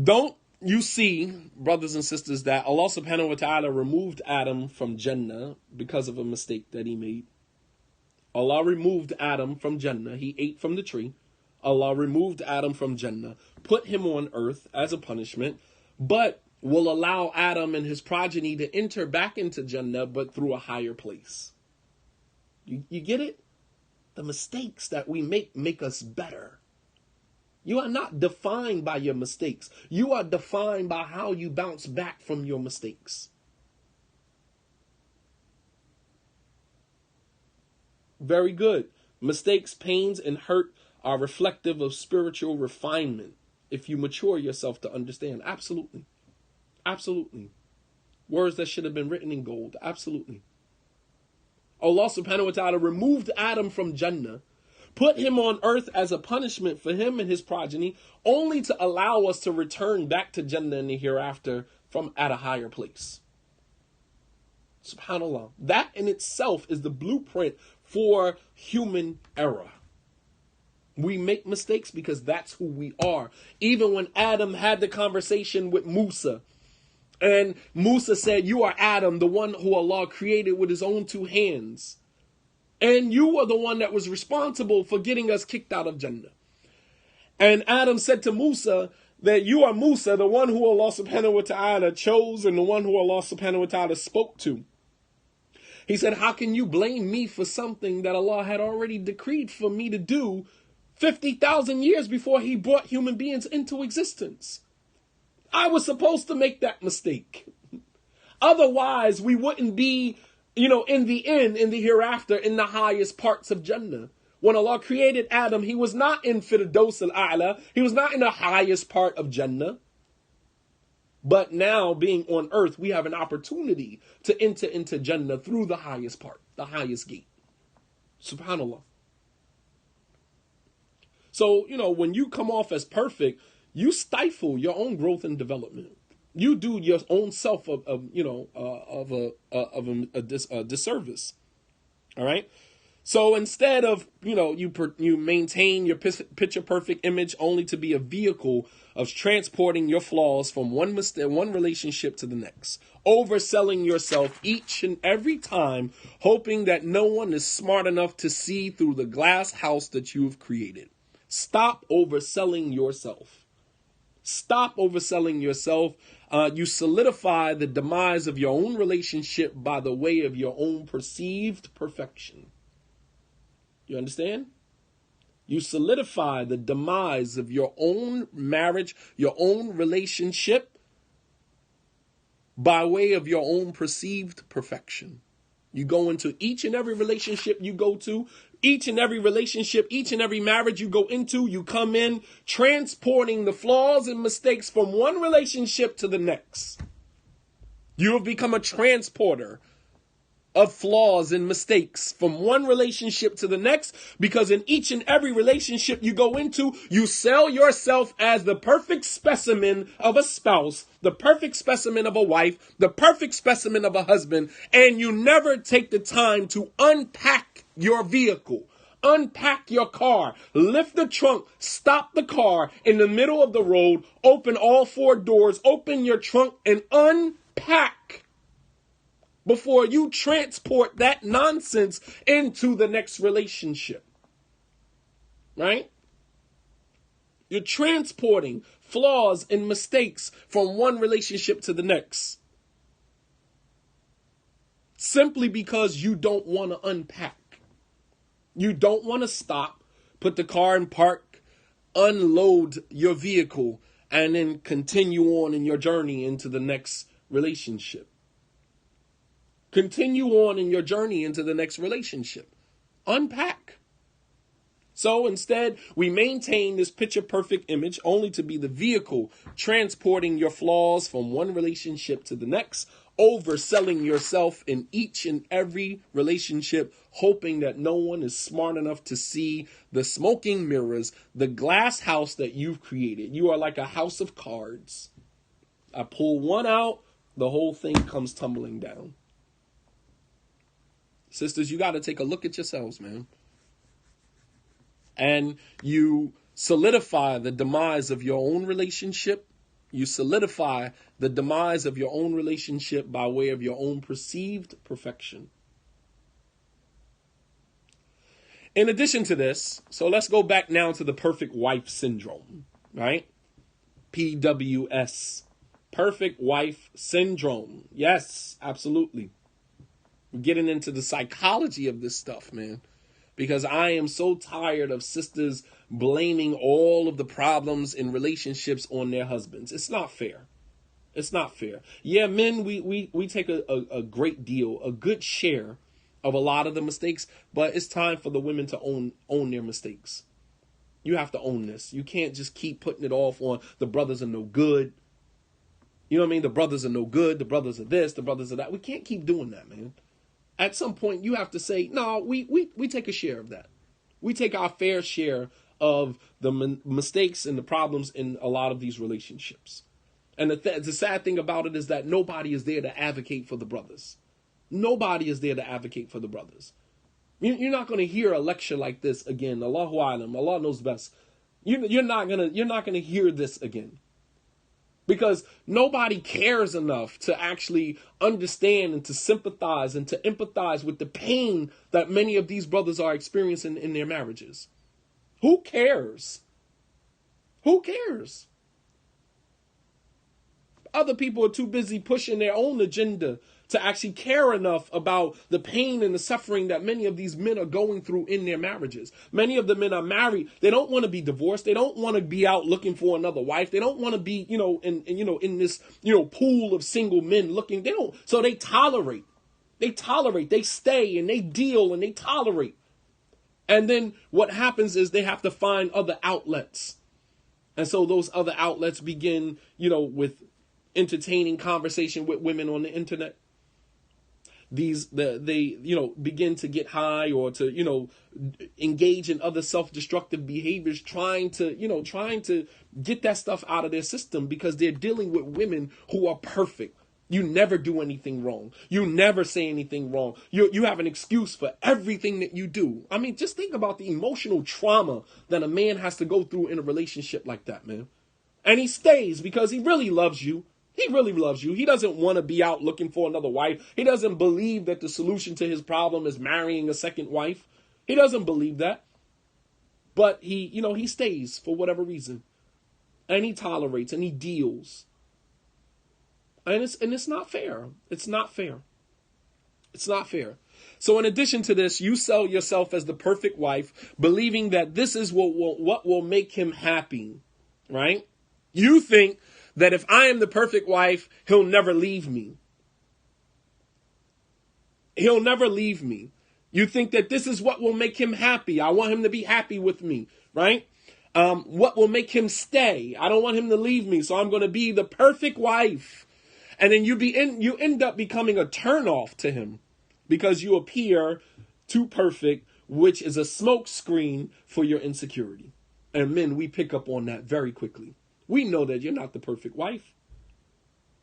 Don't you see, brothers and sisters, that Allah subhanahu wa ta'ala removed Adam from Jannah because of a mistake that he made? Allah removed Adam from Jannah. He ate from the tree. Allah removed Adam from Jannah, put him on earth as a punishment, but will allow Adam and his progeny to enter back into Jannah, but through a higher place. You get it? The mistakes that we make us better. You are not defined by your mistakes. You are defined by how you bounce back from your mistakes. Very good. Mistakes, pains, and hurt are reflective of spiritual refinement if you mature yourself to understand. Absolutely. Absolutely. Words that should have been written in gold. Absolutely. Allah subhanahu wa ta'ala removed Adam from Jannah, put him on earth as a punishment for him and his progeny, only to allow us to return back to Jannah in the hereafter from at a higher place. SubhanAllah. That in itself is the blueprint for human error. We make mistakes because that's who we are. Even when Adam had the conversation with Musa, and Musa said, "You are Adam, the one who Allah created with his own two hands. And you are the one that was responsible for getting us kicked out of Jannah." And Adam said to Musa that you are Musa, the one who Allah subhanahu wa ta'ala chose and the one who Allah subhanahu wa ta'ala spoke to. He said, how can you blame me for something that Allah had already decreed for me to do 50,000 years before he brought human beings into existence? I was supposed to make that mistake. Otherwise, we wouldn't be, in the hereafter, in the highest parts of Jannah. When Allah created Adam, he was not in Firdaus al-A'la. He was not in the highest part of Jannah. But now, being on earth, we have an opportunity to enter into Jannah through the highest part, the highest gate. SubhanAllah. So, when you come off as perfect, you stifle your own growth and development. You do your own self a disservice. All right. So instead of you maintain your picture perfect image only to be a vehicle of transporting your flaws from one relationship to the next, overselling yourself each and every time, hoping that no one is smart enough to see through the glass house that you've created. Stop overselling yourself. Stop overselling yourself. You solidify the demise of your own relationship by the way of your own perceived perfection. You understand? You solidify the demise of your own marriage, your own relationship by way of your own perceived perfection. You go into each and every relationship you go to, each and every relationship, each and every marriage you go into, you come in transporting the flaws and mistakes from one relationship to the next. You have become a transporter of flaws and mistakes from one relationship to the next, because in each and every relationship you go into, you sell yourself as the perfect specimen of a spouse, the perfect specimen of a wife, the perfect specimen of a husband, and you never take the time to unpack your vehicle, unpack your car, lift the trunk, stop the car in the middle of the road, open all four doors, open your trunk, and unpack before you transport that nonsense into the next relationship. Right? You're transporting flaws and mistakes from one relationship to the next, simply because you don't want to unpack. You don't want to stop, put the car in park, unload your vehicle and then continue on in your journey into the next relationship. Continue on in your journey into the next relationship. Unpack. So instead, we maintain this picture perfect image only to be the vehicle transporting your flaws from one relationship to the next, overselling yourself in each and every relationship, hoping that no one is smart enough to see the smoking mirrors, the glass house that you've created. You are like a house of cards. I pull one out, the whole thing comes tumbling down. Sisters, you got to take a look at yourselves, man. And you solidify the demise of your own relationship. You solidify the demise of your own relationship by way of your own perceived perfection. In addition to this, so let's go back now to the perfect wife syndrome, right? PWS. Perfect wife syndrome. Yes, absolutely. We're getting into the psychology of this stuff, man. Because I am so tired of sisters blaming all of the problems in relationships on their husbands. It's not fair. It's not fair. Yeah, men, we take a great deal, a good share of a lot of the mistakes, but it's time for the women to own their mistakes. You have to own this. You can't just keep putting it off on the brothers are no good. You know what I mean? The brothers are no good. The brothers are this. The brothers are that. We can't keep doing that, man. At some point, you have to say, no, we take a share of that. We take our fair share of the mistakes and the problems in a lot of these relationships. And the sad thing about it is that nobody is there to advocate for the brothers. Nobody is there to advocate for the brothers. You're not going to hear a lecture like this again. Allahu Alam, Allah knows best. You're not gonna hear this again. Because nobody cares enough to actually understand and to sympathize and to empathize with the pain that many of these brothers are experiencing in their marriages. Who cares? Who cares? Other people are too busy pushing their own agenda to actually care enough about the pain and the suffering that many of these men are going through in their marriages. Many of the men are married. They don't want to be divorced. They don't want to be out looking for another wife. They don't want to be, in this, pool of single men looking. They don't. So they tolerate. They stay and they deal and they tolerate. And then what happens is they have to find other outlets. And so those other outlets begin, with entertaining conversation with women on the internet. They begin to get high or to engage in other self-destructive behaviors, trying to get that stuff out of their system because they're dealing with women who are perfect. You never do anything wrong. You never say anything wrong. You have an excuse for everything that you do. I mean, just think about the emotional trauma that a man has to go through in a relationship like that, man. And he stays because he really loves you. He really loves you. He doesn't want to be out looking for another wife. He doesn't believe that the solution to his problem is marrying a second wife. He doesn't believe that. But he stays for whatever reason. And he tolerates and he deals. And it's not fair. It's not fair. It's not fair. So in addition to this, you sell yourself as the perfect wife, believing that this is what will make him happy, right? You think that if I am the perfect wife, he'll never leave me. He'll never leave me. You think that this is what will make him happy. I want him to be happy with me, right? What will make him stay? I don't want him to leave me, so I'm going to be the perfect wife. And then you end up becoming a turnoff to him because you appear too perfect, which is a smoke screen for your insecurity. And men, we pick up on that very quickly. We know that you're not the perfect wife.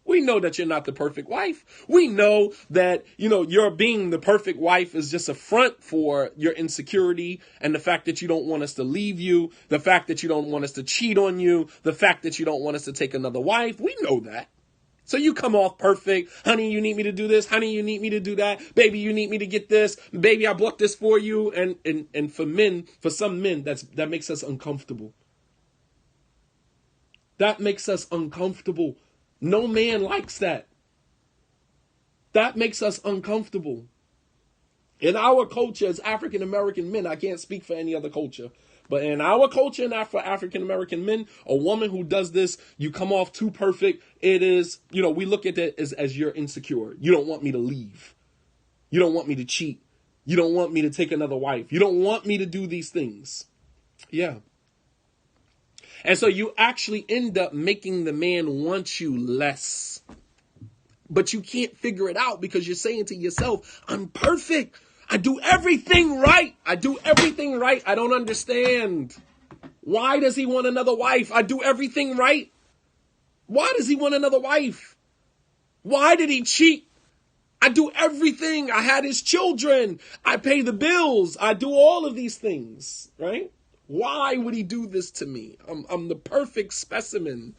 We know that you're not the perfect wife. We know that, your being the perfect wife is just a front for your insecurity and the fact that you don't want us to leave you, the fact that you don't want us to cheat on you, the fact that you don't want us to take another wife. We know that. So you come off perfect. Honey, you need me to do this. Honey, you need me to do that. Baby, you need me to get this. Baby, I bought this for you. And for some men, that makes us uncomfortable. That makes us uncomfortable. No man likes that. That makes us uncomfortable. In our culture as African American men, I can't speak for any other culture, but in our culture and for African American men, a woman who does this, you come off too perfect. It is, we look at that as you're insecure. You don't want me to leave. You don't want me to cheat. You don't want me to take another wife. You don't want me to do these things. Yeah. And so you actually end up making the man want you less. But you can't figure it out because you're saying to yourself, I'm perfect. I do everything right. I do everything right. I don't understand. Why does he want another wife? I do everything right. Why does he want another wife? Why did he cheat? I do everything. I had his children. I pay the bills. I do all of these things, right? Why would he do this to me? I'm the perfect specimen.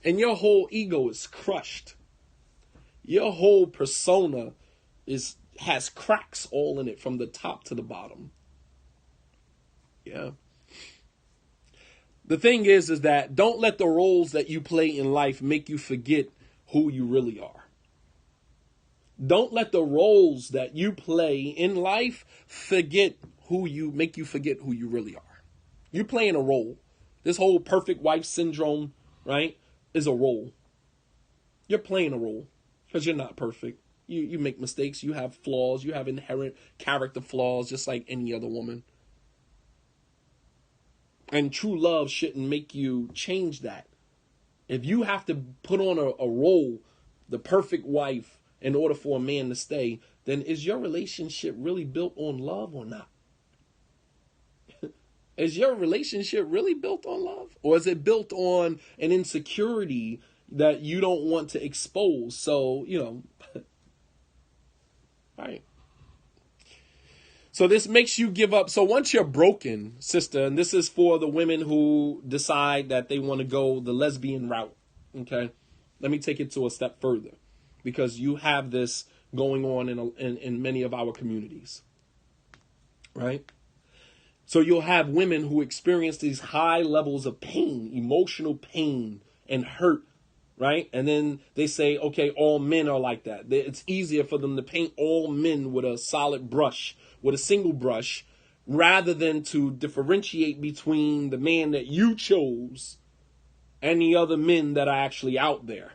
And your whole ego is crushed. Your whole persona has cracks all in it from the top to the bottom. Yeah. The thing is that don't let the roles that you play in life make you forget who you really are. Don't let the roles that you play in life make you forget who you really are. You're playing a role. This whole perfect wife syndrome, right, is a role. You're playing a role because you're not perfect. You make mistakes. You have flaws. You have inherent character flaws just like any other woman. And true love shouldn't make you change that. If you have to put on a role, the perfect wife, in order for a man to stay, then is your relationship really built on love or not? Is your relationship really built on love? Or is it built on an insecurity that you don't want to expose? So, right. So this makes you give up. So once you're broken, sister, and this is for the women who decide that they want to go the lesbian route, okay? Let me take it to a step further because you have this going on in many of our communities, right? So you'll have women who experience these high levels of pain, emotional pain and hurt, right? And then they say, okay, all men are like that. It's easier for them to paint all men with a solid brush, with a single brush, rather than to differentiate between the man that you chose and the other men that are actually out there.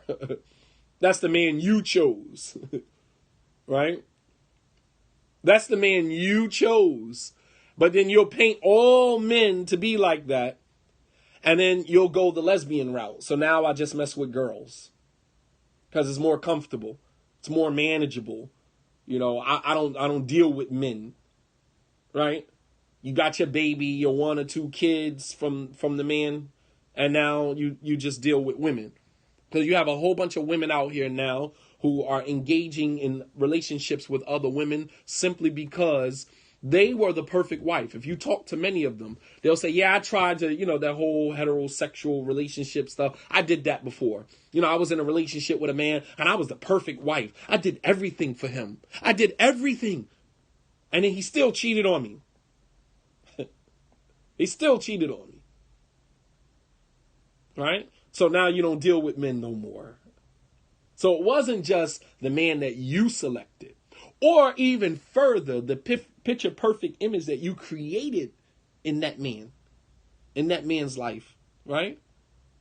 That's the man you chose, right? That's the man you chose. But then you'll paint all men to be like that. And then you'll go the lesbian route. So now I just mess with girls. Because it's more comfortable. It's more manageable. I don't deal with men. Right? You got your baby, your 1 or 2 kids from the man. And now you just deal with women. Because you have a whole bunch of women out here now who are engaging in relationships with other women simply because they were the perfect wife. If you talk to many of them, they'll say, yeah, I tried to, that whole heterosexual relationship stuff. I did that before. I was in a relationship with a man and I was the perfect wife. I did everything for him. I did everything. And then he still cheated on me. He still cheated on me. Right? So now you don't deal with men no more. So it wasn't just the man that you selected. Or even further, the picture perfect image that you created in that man's life, right?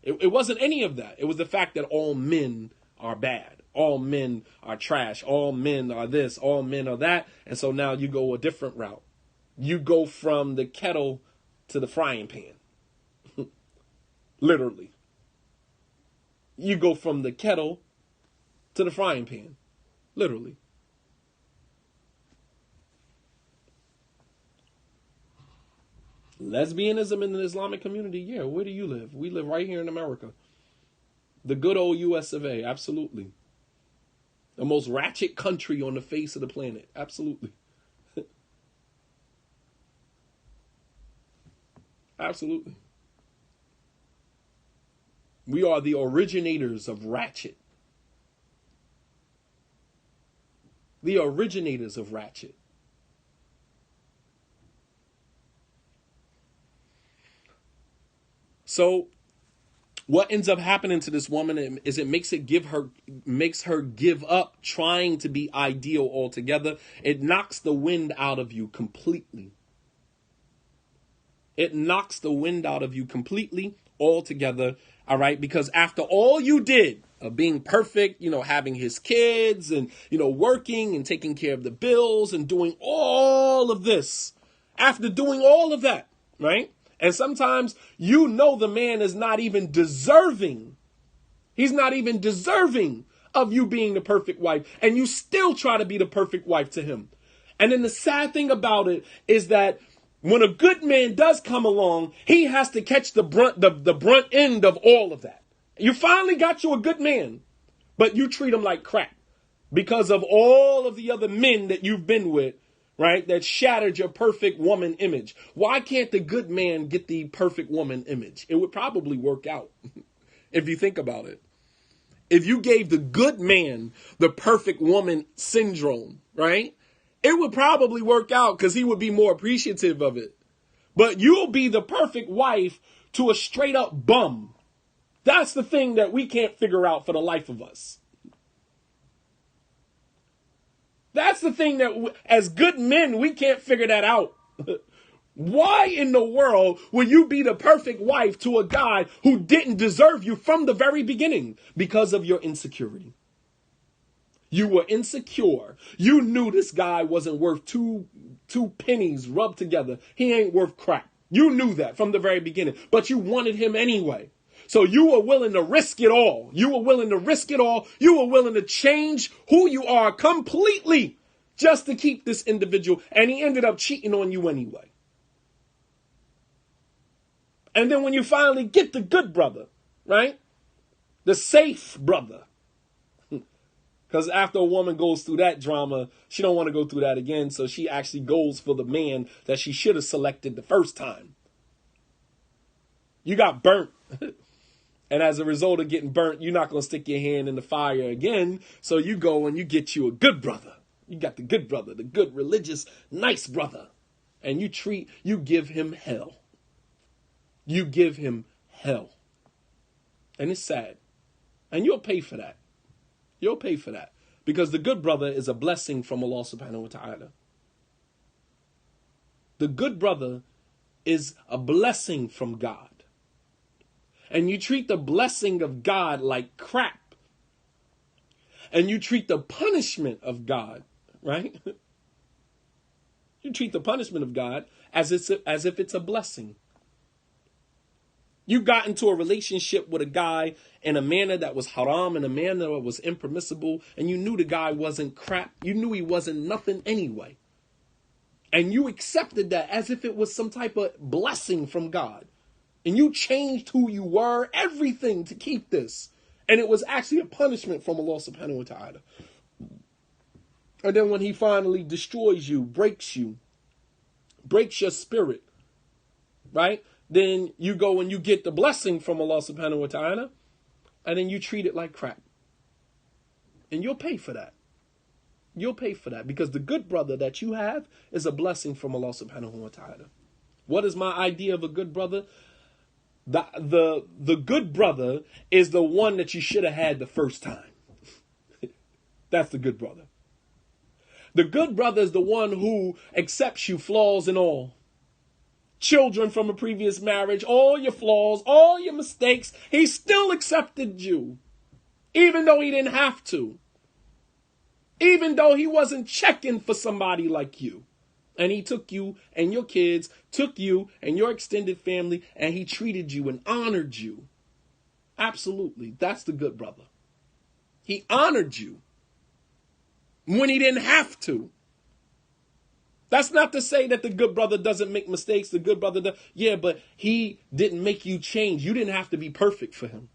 It wasn't any of that. It was the fact that all men are bad. All men are trash. All men are this. All men are that. And so now you go a different route. You go from the kettle to the frying pan. Literally. You go from the kettle to the frying pan. Literally. Lesbianism in the Islamic community, yeah. Where do you live? We live right here in America. The good old US of A, absolutely. The most ratchet country on the face of the planet, absolutely. Absolutely. We are the originators of ratchet. The originators of ratchet. So What ends up happening to this woman is it makes her give up trying to be ideal altogether. It knocks the wind out of you completely. It knocks the wind out of you completely altogether. All right. Because after all you did of being perfect, having his kids and, working and taking care of the bills and doing all of this, after doing all of that, right? And sometimes the man is not even deserving. He's not even deserving of you being the perfect wife. And you still try to be the perfect wife to him. And then the sad thing about it is that when a good man does come along, he has to catch the brunt end of all of that. You finally got you a good man, but you treat him like crap because of all of the other men that you've been with. Right? That shattered your perfect woman image. Why can't the good man get the perfect woman image? It would probably work out if you think about it. If you gave the good man the perfect woman syndrome, right? It would probably work out because he would be more appreciative of it. But you'll be the perfect wife to a straight up bum. That's the thing that we can't figure out for the life of us. That's the thing that as good men, we can't figure that out. Why in the world would you be the perfect wife to a guy who didn't deserve you from the very beginning? Because of your insecurity. You were insecure. You knew this guy wasn't worth two pennies rubbed together. He ain't worth crap. You knew that from the very beginning, but you wanted him anyway. So you were willing to risk it all. You were willing to risk it all. You were willing to change who you are completely just to keep this individual. And he ended up cheating on you anyway. And then when you finally get the good brother, right? The safe brother. Because after a woman goes through that drama, she don't want to go through that again. So she actually goes for the man that she should have selected the first time. You got burnt. And as a result of getting burnt, you're not going to stick your hand in the fire again. So you go and you get you a good brother. You got the good brother, the good, religious, nice brother. And you give him hell. You give him hell. And it's sad. And you'll pay for that. You'll pay for that. Because the good brother is a blessing from Allah subhanahu wa ta'ala. The good brother is a blessing from God. And you treat the blessing of God like crap. And you treat the punishment of God, right? You treat the punishment of God as if it's a blessing. You got into a relationship with a guy in a manner that was haram, in a manner that was impermissible, and you knew the guy wasn't crap. You knew he wasn't nothing anyway. And you accepted that as if it was some type of blessing from God. And you changed who you were, everything to keep this. And it was actually a punishment from Allah subhanahu wa ta'ala. And then when he finally destroys you, breaks your spirit, right? Then you go and you get the blessing from Allah subhanahu wa ta'ala. And then you treat it like crap. And you'll pay for that. You'll pay for that. Because the good brother that you have is a blessing from Allah subhanahu wa ta'ala. What is my idea of a good brother? The good brother is the one that you should have had the first time. That's the good brother. The good brother is the one who accepts you flaws and all. Children from a previous marriage, all your flaws, all your mistakes, he still accepted you. Even though he didn't have to. Even though he wasn't checking for somebody like you. And he took you and your kids, took you and your extended family, and he treated you and honored you. Absolutely. That's the good brother. He honored you when he didn't have to. That's not to say that the good brother doesn't make mistakes. The good brother does. Yeah, but he didn't make you change. You didn't have to be perfect for him.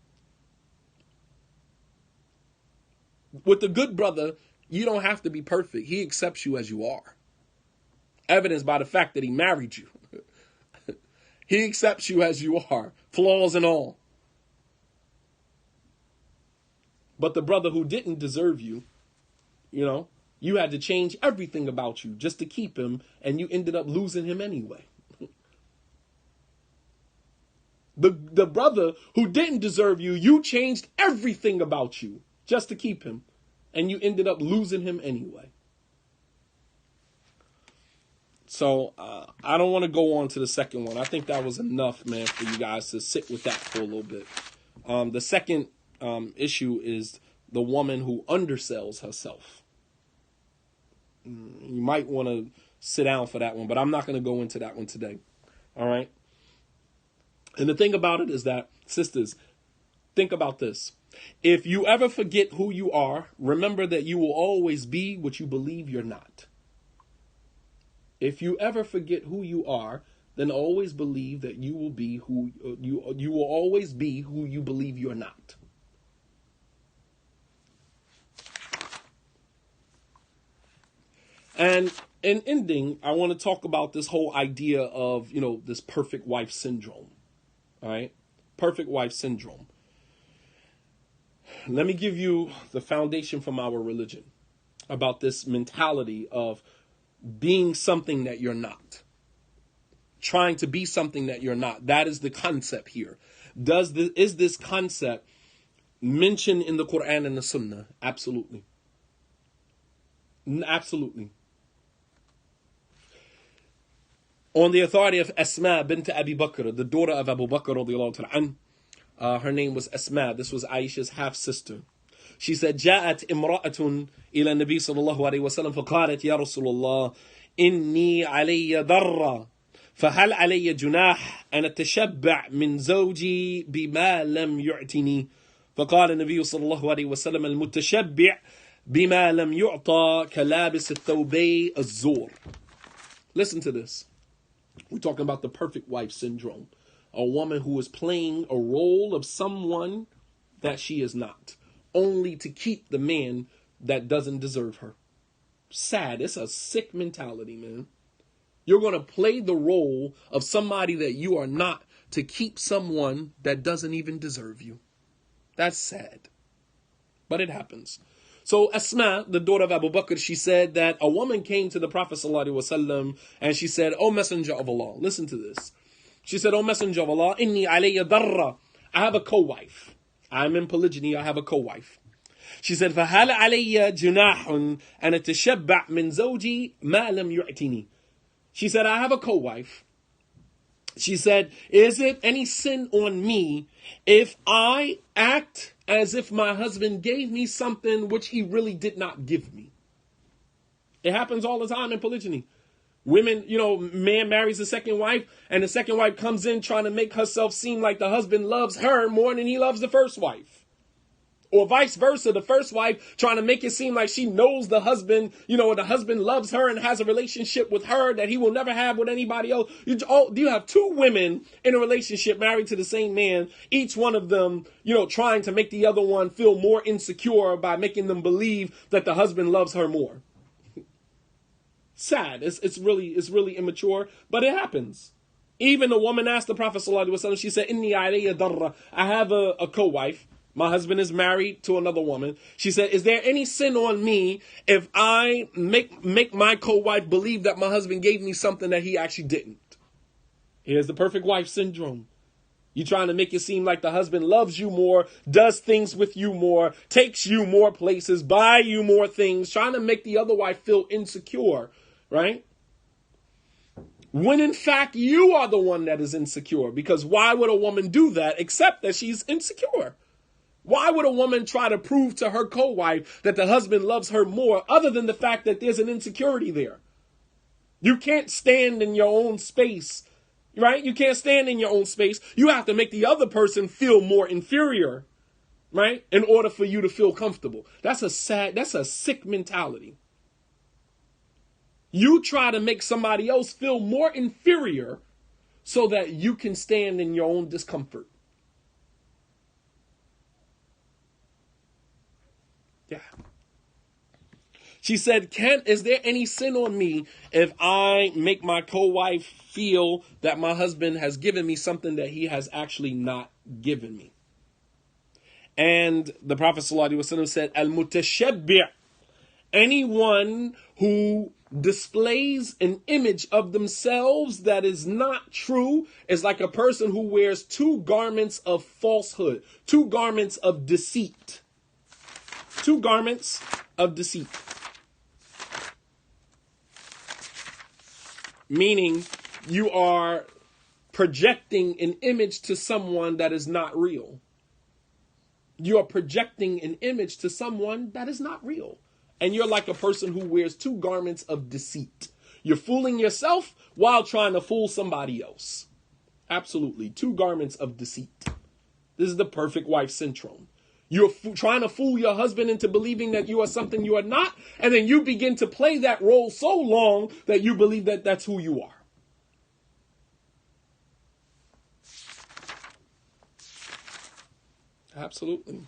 With the good brother, you don't have to be perfect. He accepts you as you are. Evidenced by the fact that he married you. He accepts you as you are, flaws and all. But the brother who didn't deserve you, you had to change everything about you just to keep him, and you ended up losing him anyway. The brother who didn't deserve you, you changed everything about you just to keep him. And you ended up losing him anyway. So I don't want to go on to the second one. I think that was enough, man, for you guys to sit with that for a little bit. The second issue is the woman who undersells herself. You might want to sit down for that one, but I'm not going to go into that one today. All right? And the thing about it is that, sisters, think about this. If you ever forget who you are, remember that you will always be what you believe you're not. If you ever forget who you are, then always believe that you will be who you will always be who you believe you're not. And in ending, I want to talk about this whole idea of, this perfect wife syndrome. All right? Perfect wife syndrome. Let me give you the foundation from our religion about this mentality of being something that you're not. Trying to be something that you're not. That is the concept here. Is this concept mentioned in the Quran and the Sunnah? Absolutely. Absolutely. On the authority of Asma bint Abi Bakr, the daughter of Abu Bakr radiallahu ta'ala, her name was Asma. This was Aisha's half-sister. She said, جاءت امرأة إلى النبي صلى الله عليه وسلم فقالت يا رسول الله إني علي ضرة فهل علي جناح أن أتشبع من زوجي بما لم يعتني فقال النبي صلى الله عليه وسلم المتشبع بما لم يعطى كلابس الثوبي الزور. Listen to this. We're talking about the perfect wife syndrome. A woman who is playing a role of someone that she is not, only to keep the man that doesn't deserve her. Sad. It's a sick mentality, man. You're going to play the role of somebody that you are not to keep someone that doesn't even deserve you. That's sad. But it happens. So Asma, the daughter of Abu Bakr, she said that a woman came to the Prophet ﷺ and she said, "O Messenger of Allah," listen to this. She said, "O Messenger of Allah, inni alayya darra." I have a co-wife. I'm in polygyny. I have a co-wife. She said, فَهَلْ عَلَيَّ جُنَاحٌ أَنَ أَتَشَبَّعْ مِنْ زَوْجِي مَا لَمْ يُعْتِنِي. She said, I have a co-wife. She said, is it any sin on me if I act as if my husband gave me something which he really did not give me? It happens all the time in polygyny. Women, man marries a second wife, and the second wife comes in trying to make herself seem like the husband loves her more than he loves the first wife. Or vice versa, the first wife trying to make it seem like she knows the husband, the husband loves her and has a relationship with her that he will never have with anybody else. You have two women in a relationship married to the same man, each one of them, trying to make the other one feel more insecure by making them believe that the husband loves her more. Sad. It's really immature, but it happens. Even a woman asked the Prophet ﷺ, she said, "Inni alayya darra." I have a co-wife. My husband is married to another woman. She said, is there any sin on me if I make my co-wife believe that my husband gave me something that he actually didn't? Here's the perfect wife syndrome. You're trying to make it seem like the husband loves you more, does things with you more, takes you more places, buy you more things, trying to make the other wife feel insecure, right? When in fact you are the one that is insecure, because why would a woman do that except that she's insecure? Why would a woman try to prove to her co-wife that the husband loves her more other than the fact that there's an insecurity there? You can't stand in your own space, right? You can't stand in your own space. You have to make the other person feel more inferior, right? In order for you to feel comfortable. That's a sick mentality. You try to make somebody else feel more inferior so that you can stand in your own discomfort. Yeah. She said, is there any sin on me if I make my co-wife feel that my husband has given me something that he has actually not given me? And the Prophet ﷺ said, Al-mutashabbi', anyone who displays an image of themselves that is not true is like a person who wears two garments of falsehood, two garments of deceit. Two garments of deceit. Meaning you are projecting an image to someone that is not real. You are projecting an image to someone that is not real. And you're like a person who wears two garments of deceit. You're fooling yourself while trying to fool somebody else. Absolutely. Two garments of deceit. This is the perfect wife syndrome. You're trying to fool your husband into believing that you are something you are not. And then you begin to play that role so long that you believe that that's who you are. Absolutely.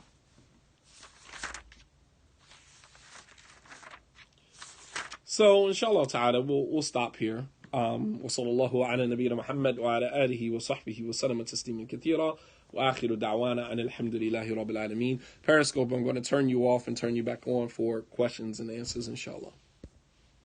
So, inshallah ta'ala, we'll stop here. وصلى الله على نبينا محمد وعلى آله وصحبه وسلم تسليما كثيرا وآخر دعوانا أن الحمد لله رب العالمين. Periscope, I'm going to turn you off and turn you back on for questions and answers, inshallah.